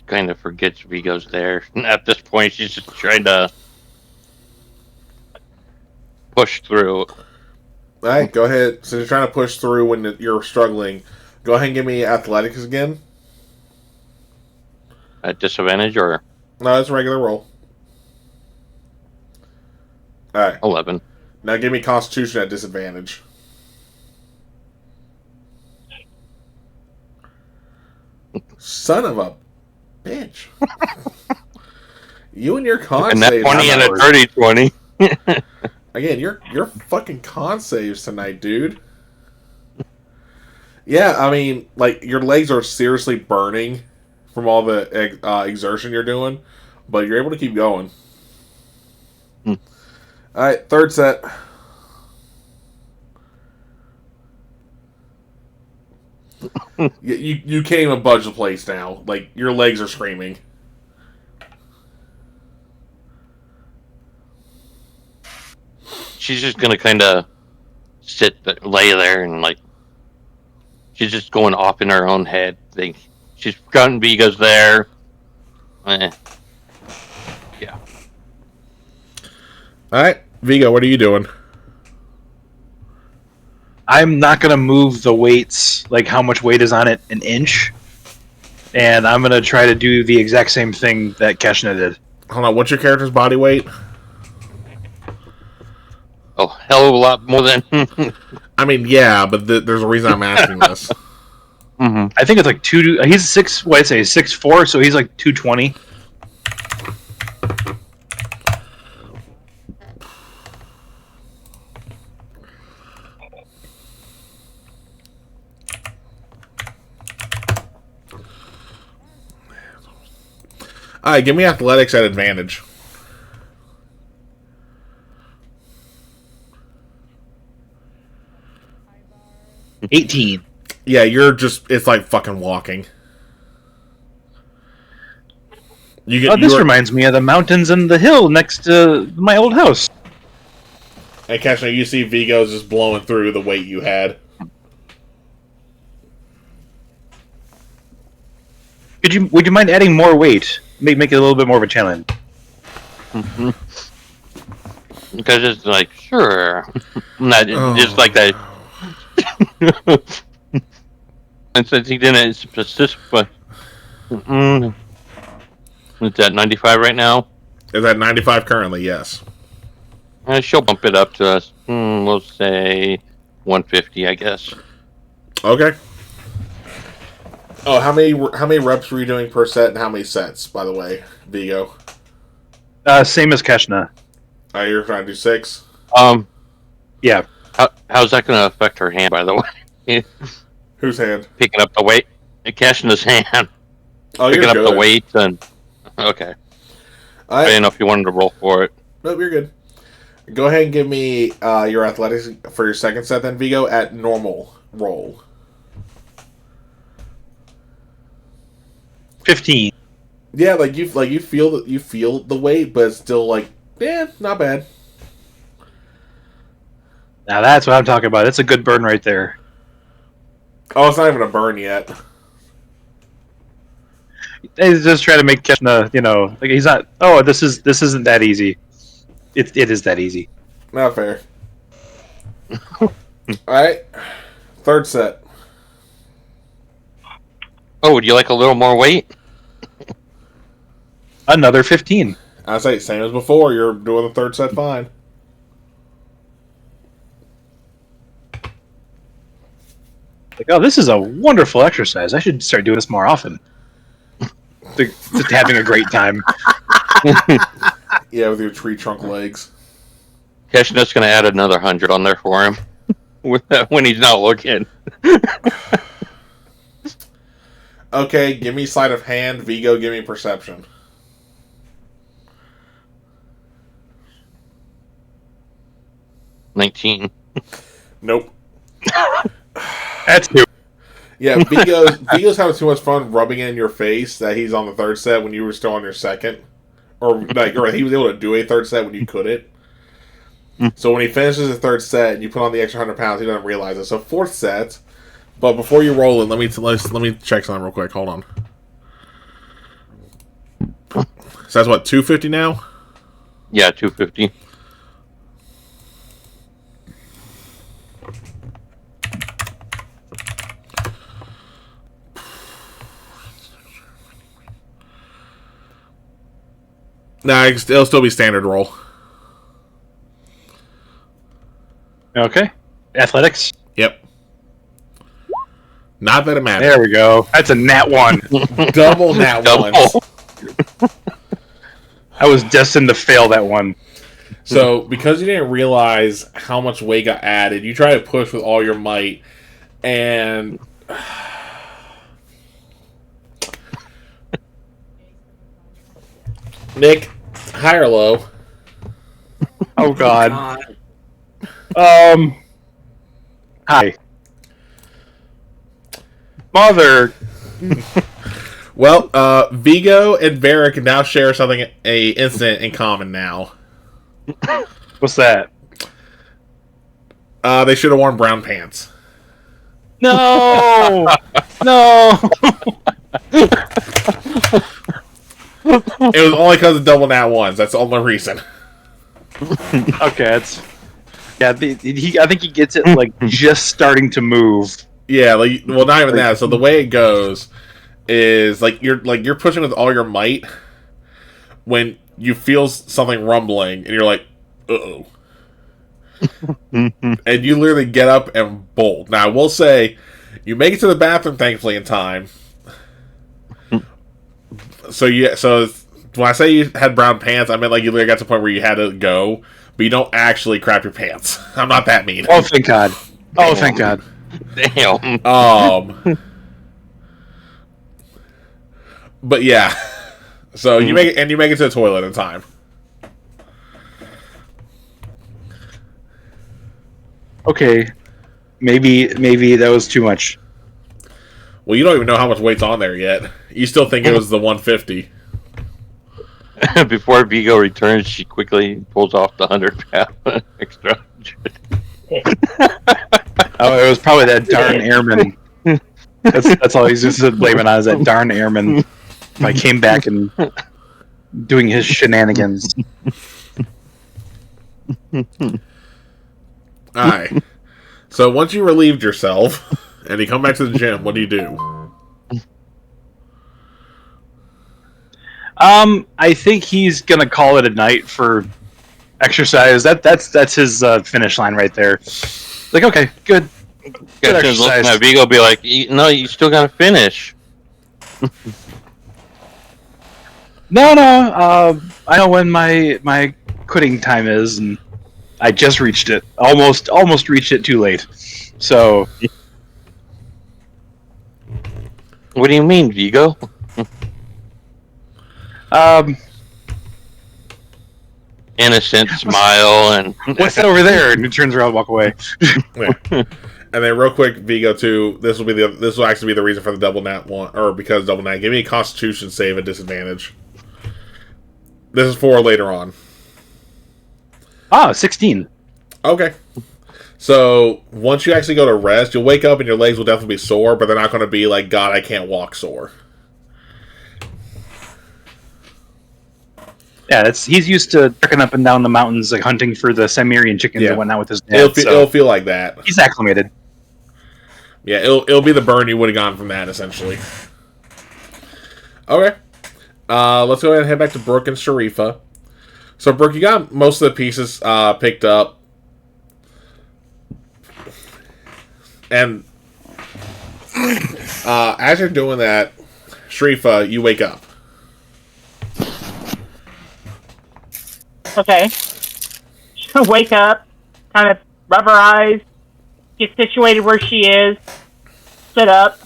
kind of forgets Vigo's there. At this point, she's just trying to push through. Alright, go ahead. So you're trying to push through when you're struggling. Go ahead and give me athletics again. At disadvantage, or? No, it's a regular roll. Alright. 11. Now give me constitution at disadvantage. Son of a bitch. You and your con And that saves. 20 and a dirty 20. Again, your fucking con saves tonight, dude. Yeah, your legs are seriously burning from all the exertion you're doing, but you're able to keep going. Alright, third set. You can't even budge the place now. Like, your legs are screaming. She's just gonna kind of lay there, and she's just going off in her own head. She's forgotten Vigo's there. Yeah. Alright, Vigo, what are you doing? I'm not gonna move the weights, like how much weight is on it, an inch, and I'm gonna try to do the exact same thing that Keshna did. Hold on, what's your character's body weight? A hell of a lot more than. I mean, yeah, but there's a reason I'm asking this. Mm-hmm. I think it's like he's 6'4", so he's like 220. Alright, give me athletics at advantage. 18. Yeah, it's like fucking walking. This reminds me of the mountains and the hill next to my old house. And Keshna, you see Vigo's just blowing through the weight you had. Would you mind adding more weight? Make it a little bit more of a challenge. Mm-hmm. Because it's like, sure. Not just like that. And since he didn't specify. It's at 95 right now. Is at 95 currently, yes. She'll bump it up to us. We'll say 150, I guess. Okay. Oh, how many reps were you doing per set, and how many sets, by the way, Vigo? Same as Keshna. You're trying to do 6? Yeah. How's that going to affect her hand, by the way? Whose hand? Picking up the weight. Keshna's hand. Oh, Picking you're up good. the weight and... Okay. I didn't know if you wanted to roll for it. Nope, you're good. Go ahead and give me your athletics for your second set then, Vigo, at normal roll. 15. Yeah, you feel the weight, but it's still not bad. Now that's what I'm talking about. It's a good burn right there. Oh, it's not even a burn yet. He's just trying to make Keshna, he's not. Oh, this isn't that easy. It is that easy. Not fair. All right, third set. Oh, would you like a little more weight? Another 15. I say same as before. You're doing the third set fine. Oh, this is a wonderful exercise. I should start doing this more often. Just having a great time. Yeah, with your tree trunk legs. Keshna's going to add another 100 on there for him when he's not looking. Okay, give me sleight of hand. Vigo, give me perception. $19. Nope. That's two. Yeah, Vigo's having too much fun rubbing it in your face that he's on the third set when you were still on your second. Or he was able to do a third set when you couldn't. So when he finishes the third set and you put on the extra 100 pounds, he doesn't realize it. So fourth set. But before you roll it, let me check something real quick. Hold on. So that's what, 250 now? Yeah, 250. Nah, it'll still be standard roll. Okay. Athletics. Yep. Not that it matters. There we go. That's a nat 1. Double nat ones. I was destined to fail that one. So, because you didn't realize how much weight got added, you try to push with all your might, and... Nick, high or low? Oh, God. Hi. Mother. Well, Vigo and Vera can now share a incident in common now. What's that? They should have worn brown pants. No! No! It was only because of double nat ones. That's the only reason. Okay, Yeah, I think he gets it like just starting to move. Yeah, like, well, not even that. So the way it goes is you're pushing with all your might when you feel something rumbling, and you're like, uh-oh. And you literally get up and bolt. Now, I will say, you make it to the bathroom, thankfully, in time. So when I say you had brown pants, I meant like you literally got to the point where you had to go, but you don't actually crap your pants. I'm not that mean. Oh, thank God. Oh, thank God. Damn. But yeah. So you make it to the toilet in time. Okay. Maybe that was too much. Well, you don't even know how much weight's on there yet. You still think it was the 150. Before Vigo returns, she quickly pulls off the 100-pound extra. Oh, it was probably that darn airman. That's all he's just blaming on, is that darn airman. If I came back and doing his shenanigans. Alright. So once you relieved yourself and you come back to the gym, what do you do? I think he's gonna call it a night for exercise. That's his finish line right there. Like, okay, good exercise. Now Vigo be like, no, you still gotta finish. No. I know when my quitting time is, and I just reached it. Almost reached it too late. So. What do you mean, Vigo? Innocent smile and What's that over there? And he turns around and walk away. Yeah. And then real quick, Vigo 2, this will actually be the reason for the double nat one, or because double nat. Give me a Constitution save at disadvantage. This is for later on. 16. Okay. So once you actually go to rest, you'll wake up and your legs will definitely be sore, but they're not going to be like, God, I can't walk sore. Yeah, he's used to trekking up and down the mountains, like hunting for the Cimmerian chickens and whatnot with his dad. It'll feel like that. He's acclimated. Yeah, it'll be the burn you would have gotten from that, essentially. Okay. Let's go ahead and head back to Brooke and Sharifa. So, Brooke, you got most of the pieces picked up. And as you're doing that, Sharifa, you wake up. Okay. She's gonna wake up, kind of rub her eyes, get situated where she is, sit up.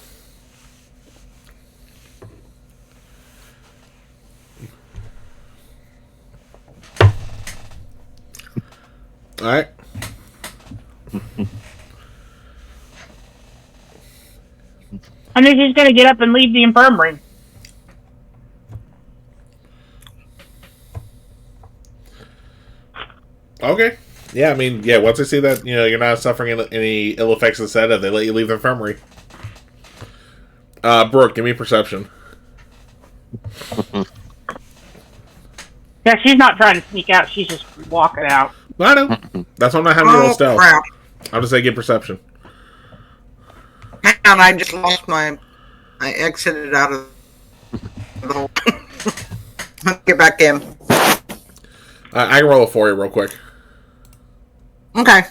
Alright. And then she's gonna get up and leave the infirmary. Okay. Yeah, I mean, yeah, once they see that, you're not suffering any ill effects of the sedative, they let you leave the infirmary. Brooke, give me perception. Yeah, she's not trying to sneak out, she's just walking out. I know. That's why I'm not having you roll stealth. Crap. I'm just saying get perception. Hang on, I just lost my... I exited out of the hole. Let's get back in. I can roll it for you real quick. Okay.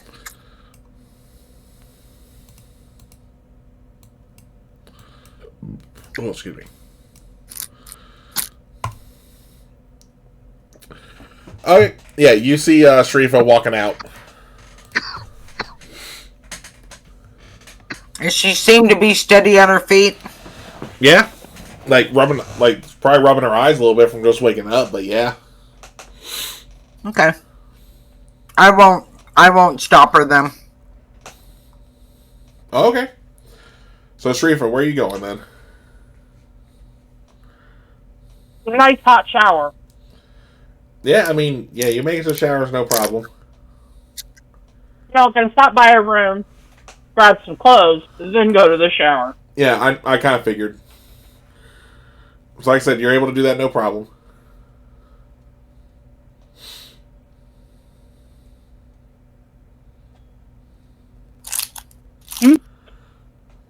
Oh, excuse me. Okay, yeah, you see Sharifa walking out. Does she seem to be steady on her feet? Yeah, probably rubbing her eyes a little bit from just waking up, but yeah. Okay. I won't stop her then. Okay. So Sharifa, where are you going then? A nice hot shower. Yeah, I mean, yeah, you make it to the showers, no problem. Gonna stop by her room, grab some clothes, and then go to the shower. Yeah, I kind of figured. So like I said, you're able to do that, no problem.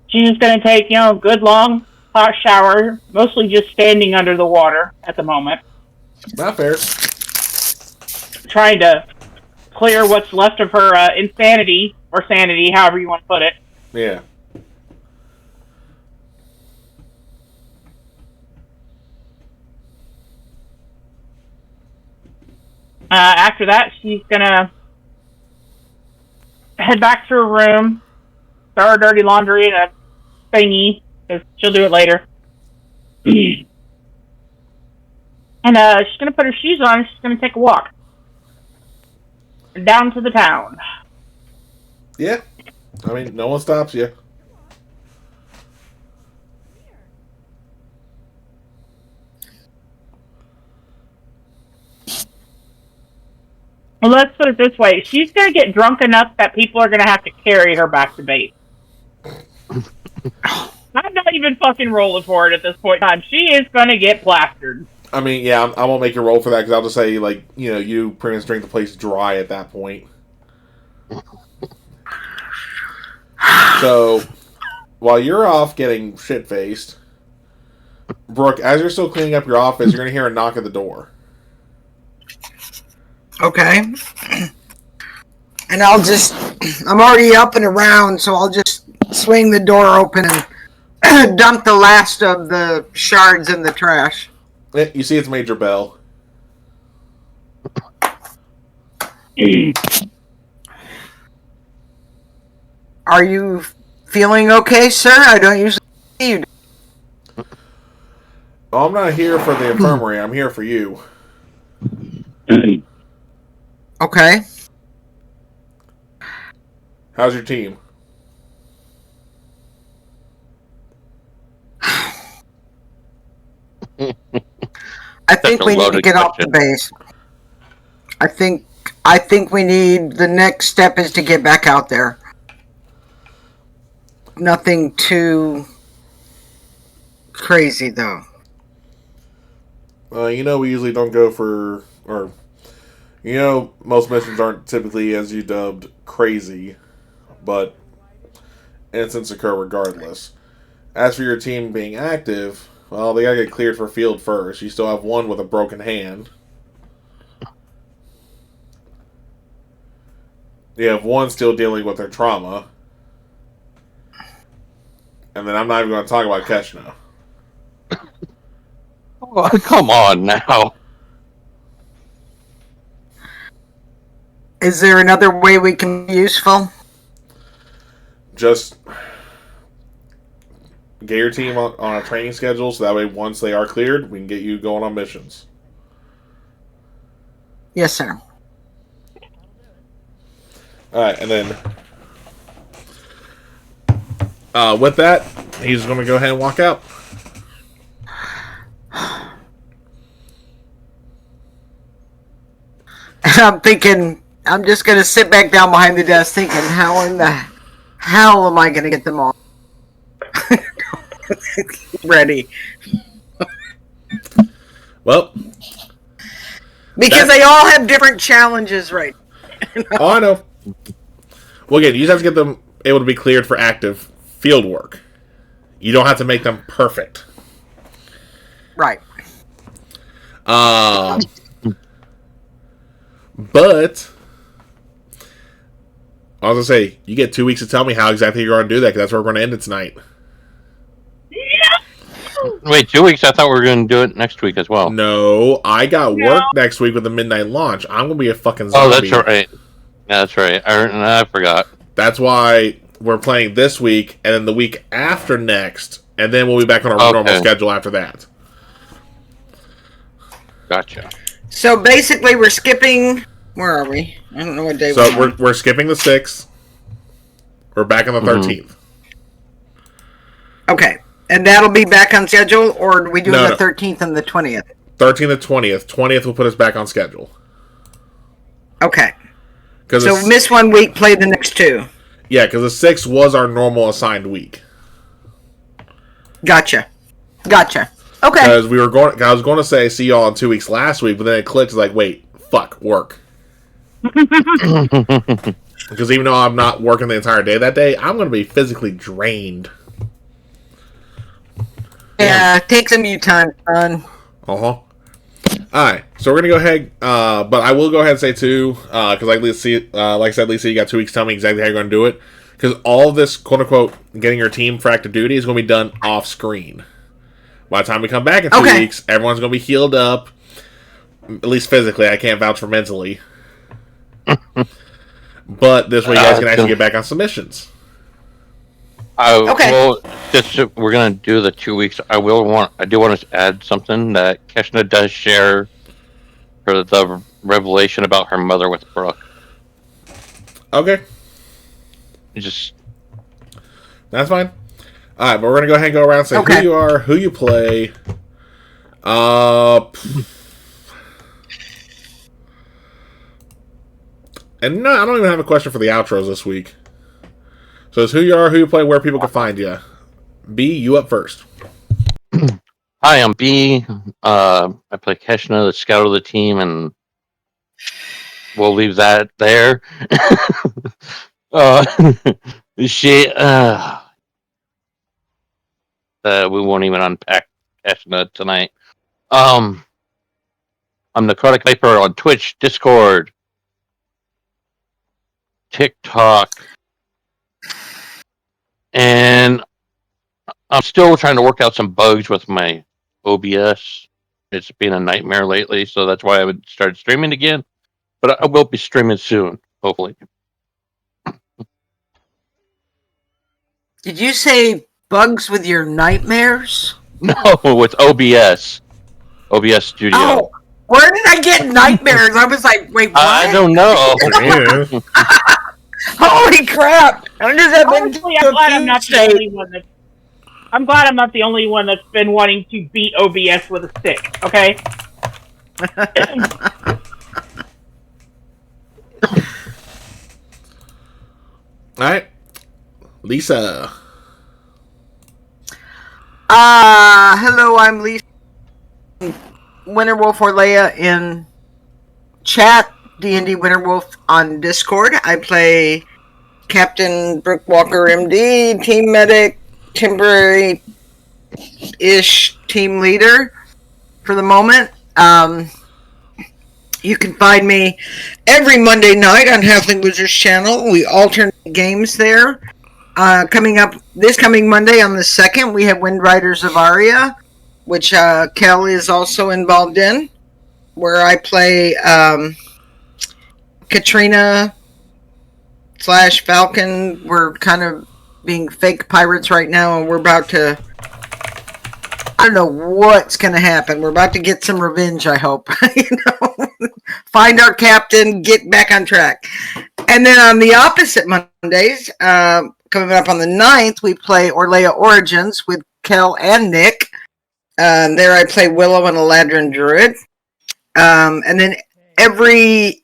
She's just going to take, a good long hot shower, mostly just standing under the water at the moment. Not fair. Trying to clear what's left of her insanity, or sanity, however you want to put it. Yeah. After that, she's going to head back to her room, throw her dirty laundry in a thingy, because she'll do it later. And she's going to put her shoes on and she's going to take a walk. Down to the town. Yeah. I mean, no one stops you. Well, let's put it this way. She's going to get drunk enough that people are going to have to carry her back to base. I'm not even fucking rolling for it at this point in time. She is going to get plastered. I mean, yeah, I won't make you roll for that because I'll just say, you pretty much drink the place dry at that point. So, while you're off getting shit-faced, Brooke, as you're still cleaning up your office, you're going to hear a knock at the door. Okay. And I'm already up and around, so I'll just swing the door open and dump the last of the shards in the trash. You see it's Major Bell. Are you feeling okay, sir? I don't usually see you. Well, I'm not here for the infirmary. I'm here for you. Okay. How's your team? I think we need to get off the base. I think the next step is to get back out there. Nothing too crazy, though. We usually don't go for, most missions aren't typically, as you dubbed, crazy, but incidents occur regardless. As for your team being active, well, they gotta get cleared for field first. You still have one with a broken hand. You have one still dealing with their trauma. And then I'm not even going to talk about Keshna. Oh, come on now. Is there another way we can be useful? Just get your team on a training schedule so that way once they are cleared, we can get you going on missions. Yes, sir. Alright, and then with that, he's going to go ahead and walk out. I'm thinking, I'm just going to sit back down behind the desk thinking, how in the hell am I going to get them all ready? Well, because they all have different challenges, right? Oh, I know. Well, again, you just have to get them able to be cleared for active field work. You don't have to make them perfect. Right. But I was gonna say, you get 2 weeks to tell me how exactly you're going to do that, because that's where we're going to end it tonight. Wait, 2 weeks? I thought we were going to do it next week as well. No, I got work next week with the midnight launch. I'm going to be a fucking zombie. Oh, that's right. Yeah, that's right. I forgot. That's why we're playing this week, and then the week after next, and then we'll be back on our normal schedule after that. Gotcha. So basically, we're skipping. Where are we? I don't know what day So we're skipping the 6th. We're back on the 13th. Okay. And that'll be back on schedule, or are we doing the 13th and the 20th? 13th and 20th. 20th will put us back on schedule. Okay. So miss 1 week, play the next 2. Yeah, because the 6th was our normal assigned week. Gotcha. Okay. Because I was going to say see y'all in 2 weeks last week, but then it clicked. Like, wait, fuck, work. Because even though I'm not working the entire day that day, I'm going to be physically drained. Yeah, take some you time, son. Uh-huh. Alright, so we're going to go ahead, but I will go ahead and say too, because like I said, Lisa, you got 2 weeks to tell me exactly how you're going to do it. Because all of this, quote-unquote, getting your team for active duty is going to be done off-screen. By the time we come back in 2 weeks, everyone's going to be healed up, at least physically. I can't vouch for mentally. But this way you guys can actually get back on submissions. Well, we're gonna do the 2 weeks. I do want to add something that Keshna does share for the revelation about her mother with Brooke. Okay, Just that's fine. All right, but we're gonna go ahead and go around and say who you are, who you play. And no, I don't even have a question for the outros this week. So it's who you are, who you play, where people can find you. B, you up first. Hi, I'm B. I play Keshna, the scout of the team, and we'll leave that there. She, we won't even unpack Keshna tonight. I'm Necrotic Viper on Twitch, Discord, TikTok, and I'm still trying to work out some bugs with my OBS. It's been a nightmare lately, so that's why I would start streaming again. But I will be streaming soon, hopefully. Did you say bugs with your nightmares? No, with OBS. OBS Studio. Oh, where did I get nightmares? I was like, wait, what? I don't know. Holy crap! Honestly, I'm glad I'm not the only one that. I'm glad I'm not the only one that's been wanting to beat OBS with a stick. Okay. All right, Lisa. Hello, I'm Lisa. Winterwolf or Leia in chat. D&D Winterwolf on Discord. I play Captain Brooke Walker, MD, team medic, temporary-ish team leader for the moment. You can find me every Monday night on Halfling Wizards channel. We alternate games there. Coming Monday on the 2nd, we have Wind Riders of Aria, which Kel is also involved in, where I play Katrina / Falcon. We're kind of being fake pirates right now, and we're about to... I don't know what's going to happen. We're about to get some revenge, I hope. Find our captain, get back on track. And then on the opposite Mondays, coming up on the 9th, we play Orlea Origins with Kel and Nick. There I play Willow and Eladrin Druid. And then every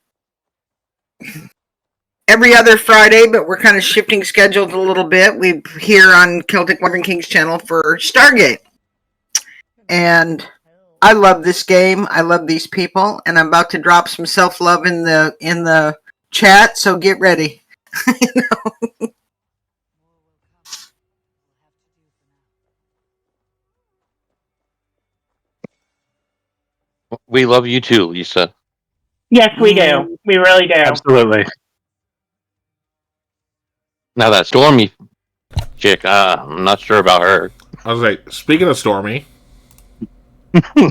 other Friday, but we're kind of shifting schedules a little bit. We're here on Celtic Wandering Kings channel for Stargate. And I love this game. I love these people, and I'm about to drop some self-love in the chat, so get ready. We love you too, Lisa. Yes, we do. We really do. Absolutely. Now that Stormy chick, I'm not sure about her. I was like, speaking of Stormy. Did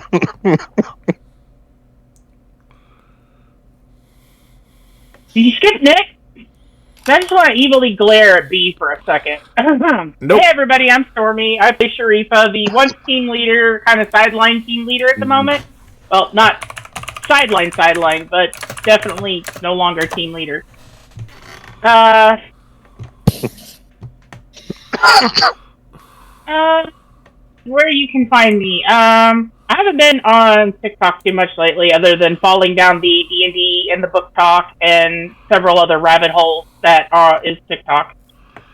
you skip Nick? I just want to evilly glare at B for a second. Nope. Hey everybody, I'm Stormy. I play Sharifa, the once team leader, kind of sideline team leader at the moment. Well, not sideline, but definitely no longer team leader. Where you can find me. I haven't been on TikTok too much lately, other than falling down the D&D and the book talk and several other rabbit holes that is TikTok.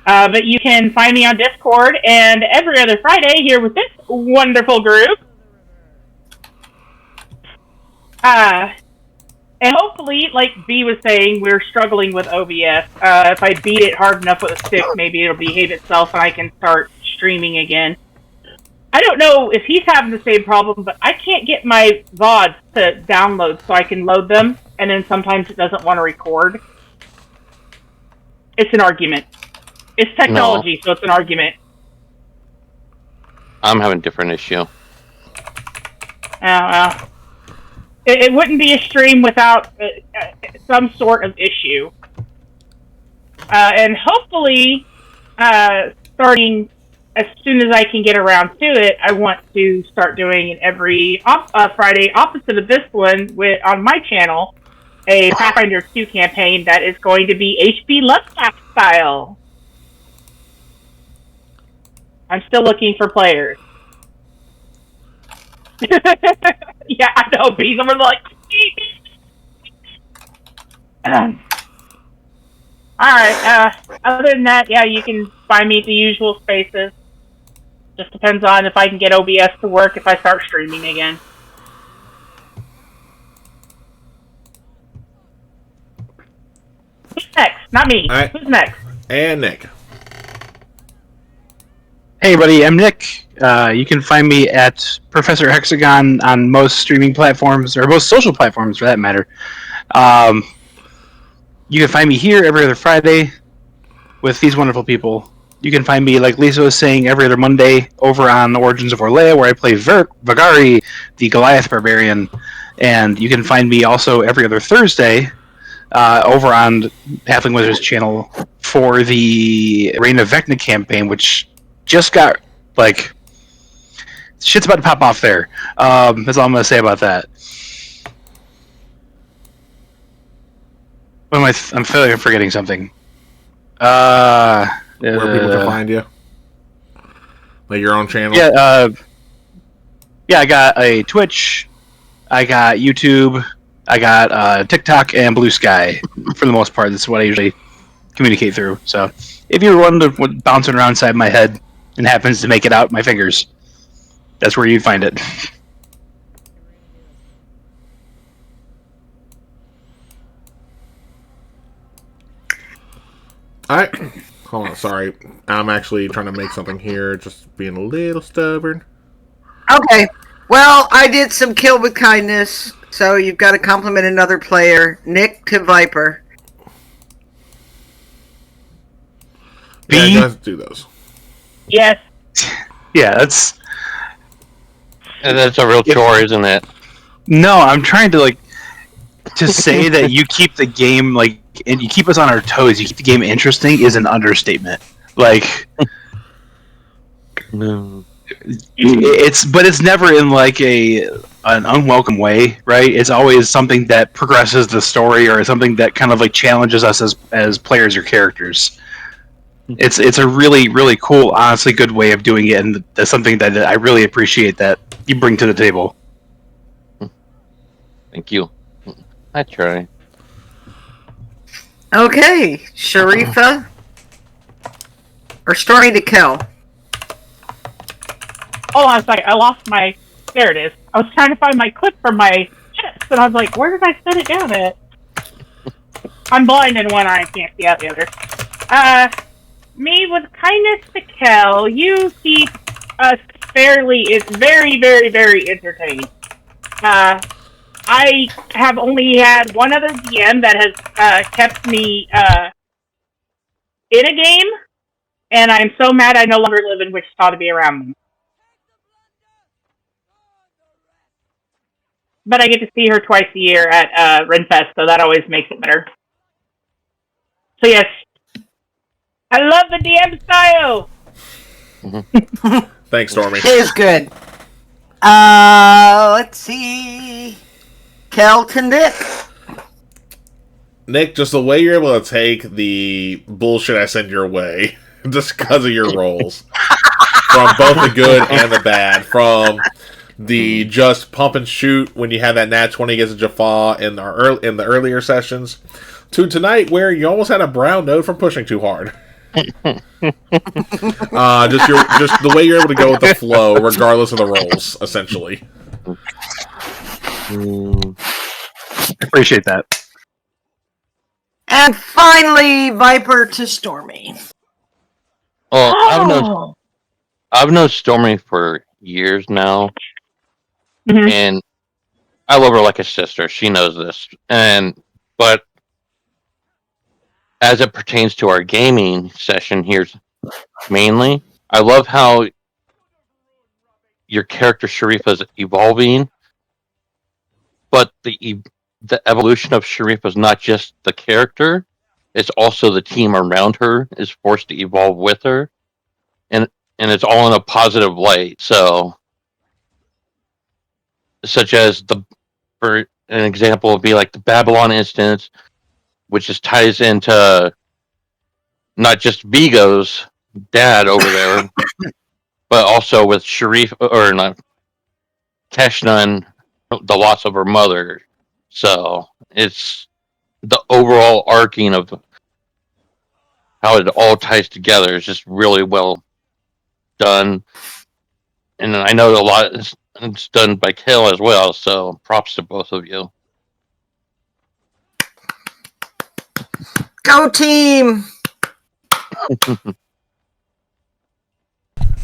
But you can find me on Discord and every other Friday here with this wonderful group. And And hopefully, like B was saying, we're struggling with OBS. If I beat it hard enough with a stick, maybe it'll behave itself and I can start streaming again. I don't know if he's having the same problem, but I can't get my VODs to download so I can load them, and then sometimes it doesn't want to record. It's an argument. It's technology, so it's an argument. I'm having a different issue. It wouldn't be a stream without some sort of issue. And hopefully, starting as soon as I can get around to it, I want to start doing it every Friday, opposite of this one, on my channel, a Pathfinder 2 campaign that is going to be HP Lovecraft style. I'm still looking for players. Yeah, I know, bees. I'm like, alright, other than that, yeah, you can find me at the usual spaces. Just depends on if I can get OBS to work if I start streaming again. Who's next? Not me. All right. Who's next? And Nick. Hey, everybody, I'm Nick. You can find me at Professor Hexagon on most streaming platforms, or most social platforms for that matter. You can find me here every other Friday with these wonderful people. You can find me, like Lisa was saying, every other Monday over on the Origins of Orlea, where I play Vagari, the Goliath Barbarian. And you can find me also every other Thursday over on Halfling Wizards channel for the Reign of Vecna campaign, which just got, like, shit's about to pop off there. That's all I'm going to say about that. What am I'm feeling I'm forgetting something. Where people can find you? Like your own channel? Yeah, I got a Twitch, I got YouTube, I got TikTok and Blue Sky. For the most part, that's what I usually communicate through. So, if you're one bouncing around inside my head and happens to make it out my fingers, that's where you find it. Hold on, sorry. I'm actually trying to make something here, just being a little stubborn. Okay. Well, I did some kill with kindness, so you've got to compliment another player. Nick to Viper. Yeah, you guys do those. Yes. Yeah, that's A real chore, isn't it? No, I'm trying to to say that you keep the game and you keep us on our toes. You keep the game interesting is an understatement. It's never in an unwelcome way, right? It's always something that progresses the story or something that kind of challenges us as players or characters. It's a really, really cool, honestly good way of doing it, and that's something that I really appreciate that you bring to the table. Thank you. I try. Okay, Sharifa. Or Story to Kill. Hold on a second. I lost my... There it is. I was trying to find my clip from my chips, and I was like, where did I set it down at? I'm blind in one eye, I can't see out the other. Me with kindness to kill, you keep us it's very, very, very entertaining. I have only had one other DM that has kept me in a game, and I'm so mad I no longer live in Wichita to be around them. But I get to see her twice a year at Renfest, so that always makes it better. So yes, I love the DM style! Thanks, Stormy. It is good. Let's see. Kel to Nick. Nick, just the way you're able to take the bullshit I send your way, just because of your roles. From both the good and the bad. From the just pump and shoot when you have that nat 20 against Jaffa in the earlier sessions, to tonight where you almost had a brown note from pushing too hard. Just the way you're able to go with the flow, regardless of the roles, essentially. Appreciate that. And finally, Viper to Stormy. Well, Oh. I've known Stormy for years now, Mhm. and I love her like a sister. She knows this, but as it pertains to our gaming session here, mainly, I love how your character Sharifa is evolving, but the evolution of Sharifa is not just the character; it's also the team around her is forced to evolve with her, and it's all in a positive light. So, such as for an example would be like the Babylon instance, which just ties into not just Vigo's dad over there, but also with Sharif or not Keshnan, the loss of her mother. So it's the overall arcing of how it all ties together is just really well done. And I know a lot it's done by Kill as well, so props to both of you. Go team!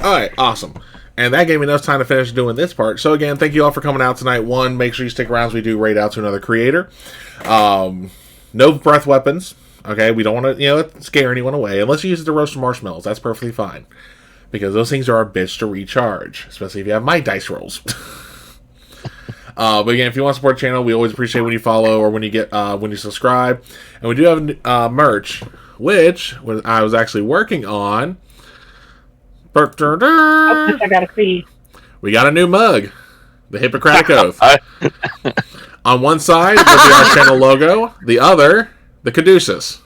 All right, awesome. And that gave me enough time to finish doing this part. So again, thank you all for coming out tonight. One, make sure you stick around as we do raid out to another creator. No breath weapons. Okay, we don't want to, scare anyone away. Unless you use it to roast marshmallows, that's perfectly fine. Because those things are a bitch to recharge. Especially if you have my dice rolls. But again, if you want to support the channel, we always appreciate when you follow or when you subscribe. And we do have merch, which I was actually working on. Oh, I gotta see. We got a new mug, the Hippocratic Oath. On one side will be our channel logo, the other, the Caduceus.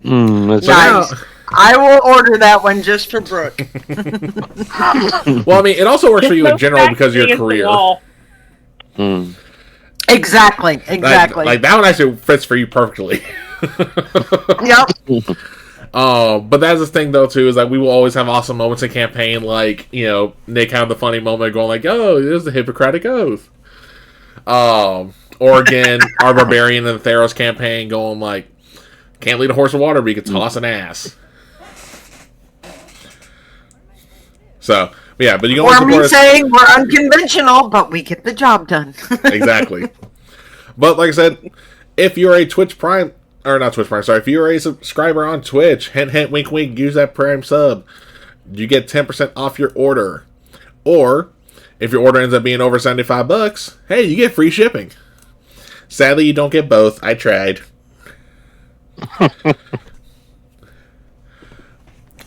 Nice. I will order that one just for Brooke. Well, I mean, it also works for you in general because of your career. Exactly. Like that one actually fits for you perfectly. Yep. But that's the thing though too, is that we will always have awesome moments in campaign, like Nick had the funny moment going like, "Oh, there's the Hippocratic Oath," or again our Barbarian in the Theros campaign going like, "Can't lead a horse to water, but you can toss an ass." So yeah, but you can always support us. Saying we're unconventional, but we get the job done. Exactly. But like I said, if you're a Twitch Prime. Or not Twitch Prime, sorry. If you're a subscriber on Twitch, hint, hint, wink, wink, use that Prime sub. You get 10% off your order. Or, if your order ends up being over $75, hey, you get free shipping. Sadly, you don't get both. I tried.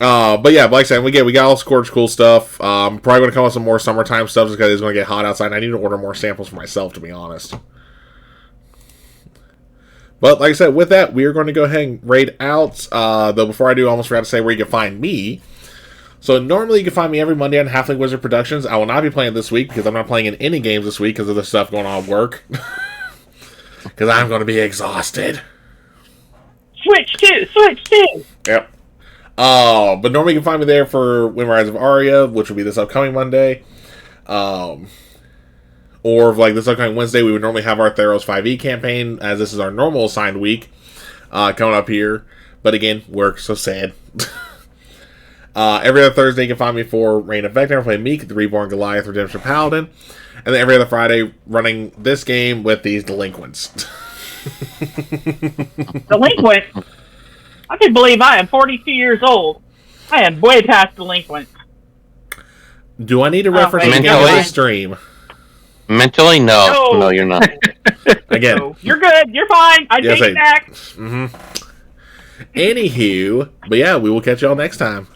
But yeah, like I said, we got all Scorch cool stuff. Probably going to come with some more summertime stuff just because it's going to get hot outside. I need to order more samples for myself, to be honest. But like I said, with that, we are going to go ahead and raid out. Though before I do, I almost forgot to say where you can find me. So normally you can find me every Monday on Halfling Wizard Productions. I will not be playing this week because I'm not playing in any games this week because of the stuff going on at work. Because I'm going to be exhausted. Switch two. Yep. But normally you can find me there for Wind Rise of Aria, which will be this upcoming Monday. Or like this upcoming Wednesday, we would normally have our Theros 5e campaign, as this is our normal assigned week coming up here. But again, work, so sad. Every other Thursday, you can find me for Reign of Vector. I play Meek, the Reborn Goliath, Redemption Paladin. And then every other Friday, running this game with these delinquents. Delinquent? I can believe I am 42 years old. I am way past delinquent. Do I need to reference wait, the game of the stream? Mentally, no, you're not. Again, No, you're good. You're fine. I take it back. Anywho, but yeah, we will catch y'all next time.